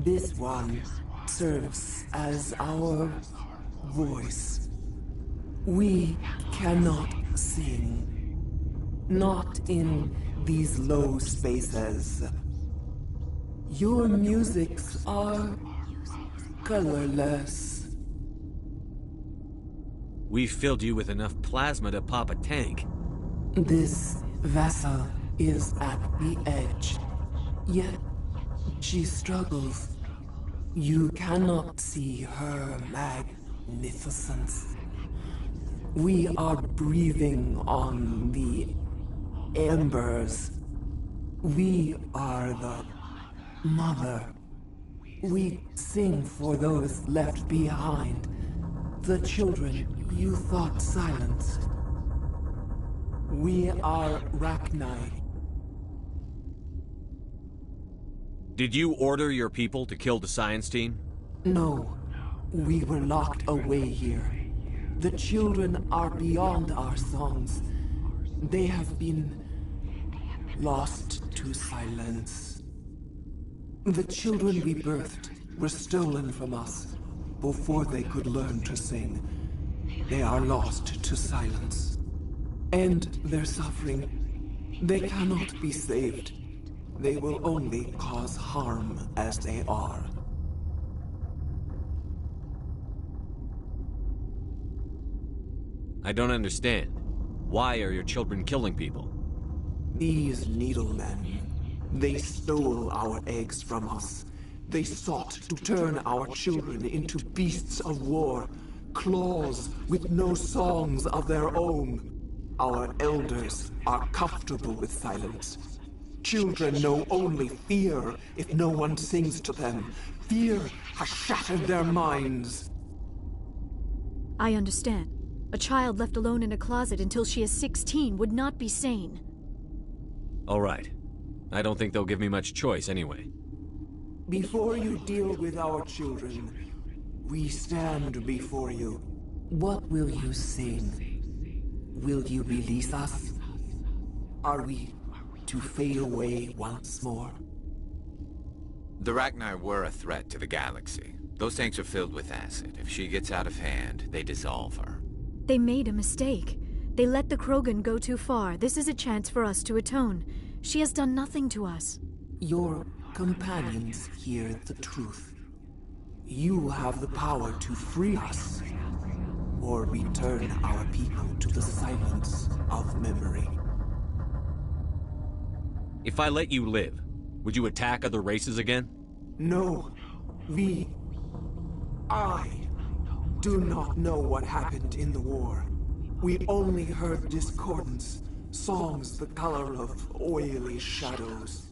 This one serves as our voice. We cannot sing. Not in these low spaces. Your musics are colorless. We filled you with enough plasma to pop a tank. This vessel is at the edge. Yet she struggles. You cannot see her magnificence. We are breathing on the embers. We are the mother. We sing for those left behind, the children you thought silenced. We are Rachni. Did you order your people to kill the science team? No, we were locked away here. The children are beyond our songs. They have been lost to silence. The children we birthed were stolen from us before they could learn to sing. They are lost to silence. And their suffering, they cannot be saved. They will only cause harm as they are. I don't understand. Why are your children killing people? These needlemen, they stole our eggs from us. They sought to turn our children into beasts of war, claws with no songs of their own. Our elders are comfortable with silence. Children know only fear if no one sings to them. Fear has shattered their minds. I understand. A child left alone in a closet until she is 16 would not be sane. All right. I don't think they'll give me much choice anyway. Before you deal with our children, we stand before you. What will you sing? Will you release us? Are we to fade away once more? The Rachni were a threat to the galaxy. Those tanks are filled with acid. If she gets out of hand, they dissolve her. They made a mistake. They let the Krogan go too far. This is a chance for us to atone. She has done nothing to us. Your companions hear the truth. You have the power to free us, or return our people to the silence of memory. If I let you live, would you attack other races again? No. I do not know what happened in the war. We only heard discordance, songs the color of oily shadows.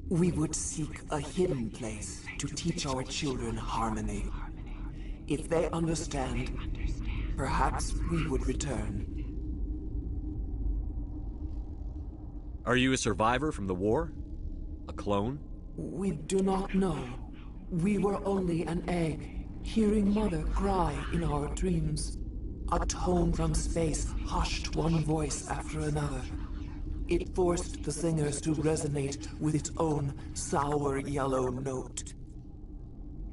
We would seek a hidden place to teach our children harmony. If they understand, perhaps we would return. Are you a survivor from the war? A clone? We do not know. We were only an egg, hearing Mother cry in our dreams. A tone from space hushed one voice after another. It forced the singers to resonate with its own sour yellow note.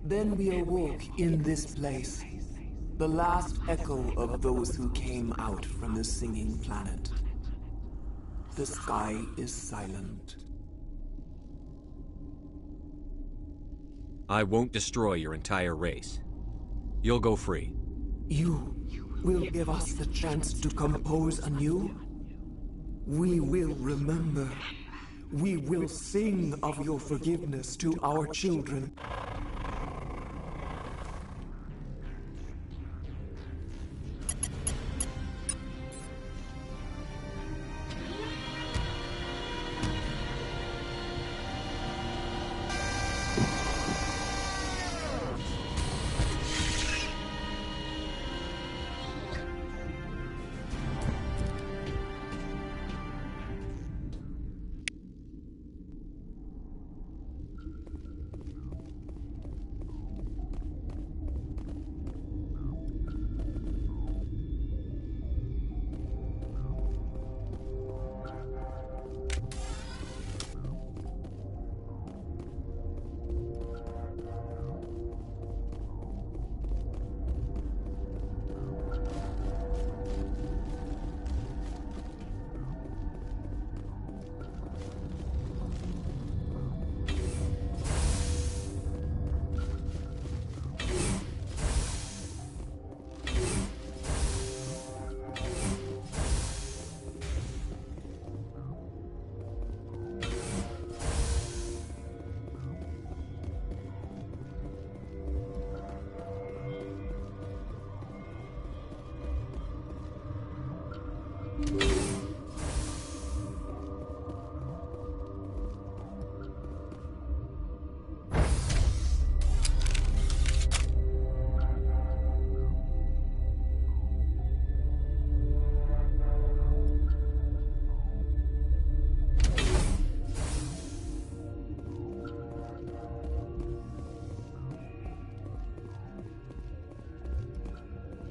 Then we awoke in this place, the last echo of those who came out from the singing planet. The sky is silent. I won't destroy your entire race. You'll go free. You will give us the chance to compose anew? We will remember. We will sing of your forgiveness to our children.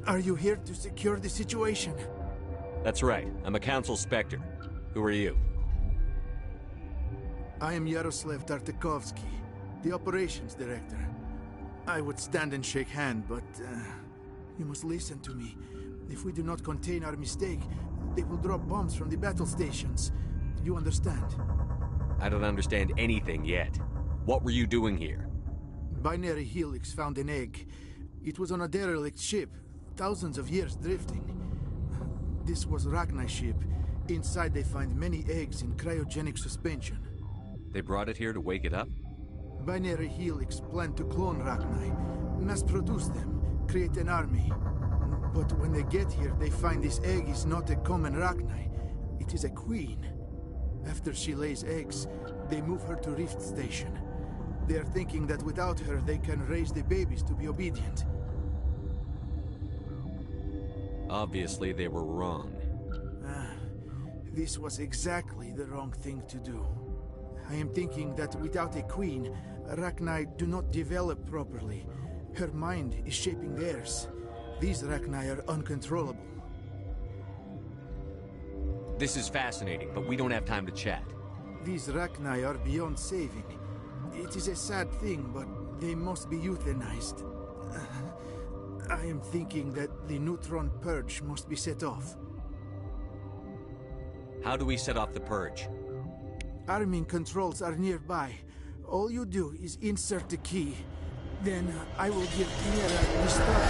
Are you here to secure the situation? That's right. I'm a Council Spectre. Who are you? I am Yaroslav Tartakovsky, the Operations Director. I would stand and shake hand, but you must listen to me. If we do not contain our mistake, they will drop bombs from the battle stations. You understand? I don't understand anything yet. What were you doing here? Binary Helix found an egg. It was on a derelict ship, thousands of years drifting. This was Rachni's ship. Inside they find many eggs in cryogenic suspension. They brought it here to wake it up? Binary Helix planned to clone Rachni, mass-produce them, create an army. But when they get here, they find this egg is not a common Rachni. It is a queen. After she lays eggs, they move her to Rift Station. They are thinking that without her, they can raise the babies to be obedient. Obviously, they were wrong. This was exactly the wrong thing to do. I am thinking that without a queen, Rachni do not develop properly. Her mind is shaping theirs. These Rachni are uncontrollable. This is fascinating, but we don't have time to chat. These Rachni are beyond saving. It is a sad thing, but they must be euthanized. I am thinking that the neutron purge must be set off. How do we set off the purge? Arming controls are nearby. All you do is insert the key. Then I will give Mira the start.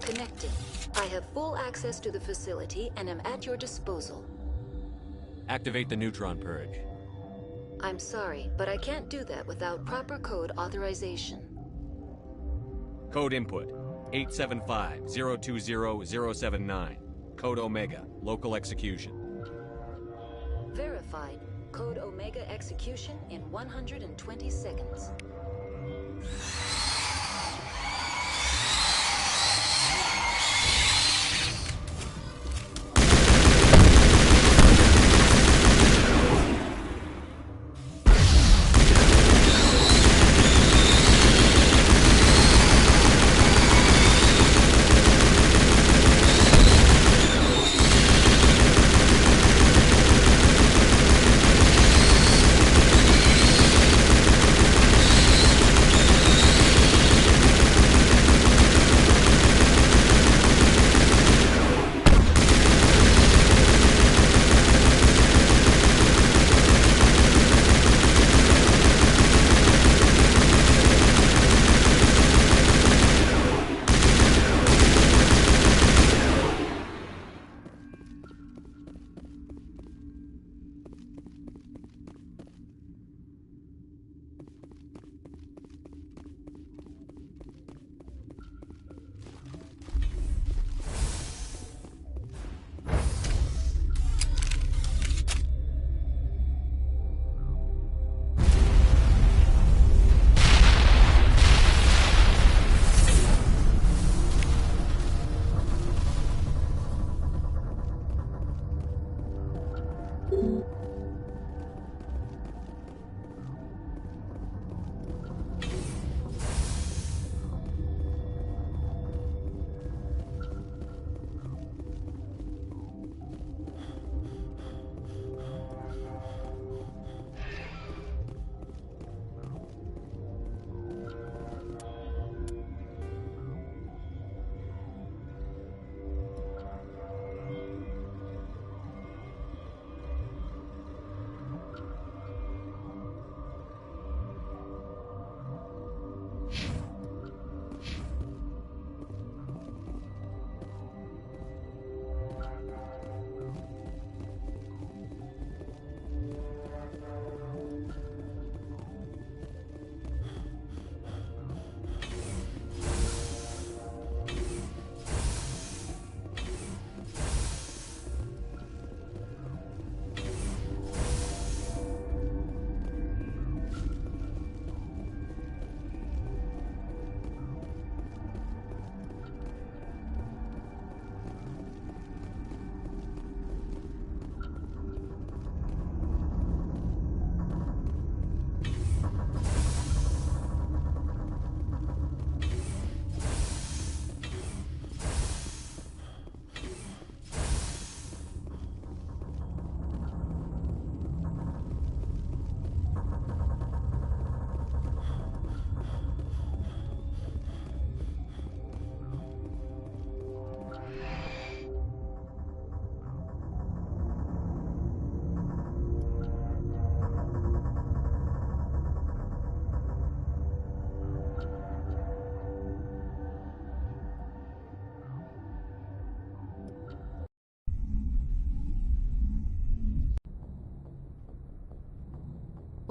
Connected. I have full access to the facility and am at your disposal. Activate the neutron purge. I'm sorry, but I can't do that without proper code authorization. Code input 875-020-079. Code Omega, local execution. Verified. Code Omega execution in 120 seconds.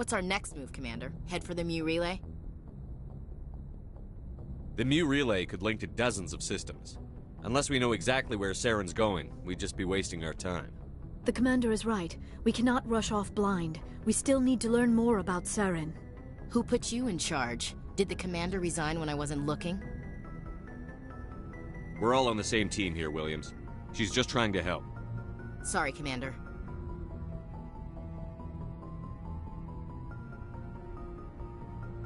What's our next move, Commander? Head for the Mu relay? The Mu relay could link to dozens of systems. Unless we know exactly where Saren's going, we'd just be wasting our time. The Commander is right. We cannot rush off blind. We still need to learn more about Saren. Who put you in charge? Did the Commander resign when I wasn't looking? We're all on the same team here, Williams. She's just trying to help. Sorry, Commander.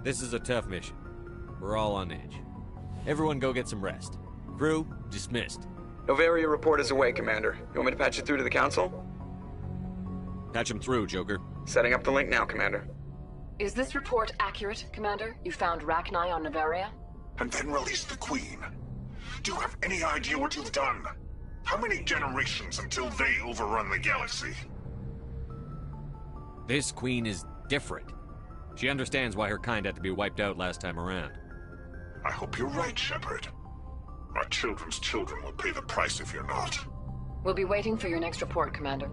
This is a tough mission. We're all on edge. Everyone go get some rest. Crew, dismissed. Novaria report is away, Commander. You want me to patch it through to the Council? Patch him through, Joker. Setting up the link now, Commander. Is this report accurate, Commander? You found Rachni on Novaria? And then released the Queen. Do you have any idea what you've done? How many generations until they overrun the galaxy? This Queen is different. She understands why her kind had to be wiped out last time around. I hope you're right, Shepard. Our children's children will pay the price if you're not. We'll be waiting for your next report, Commander.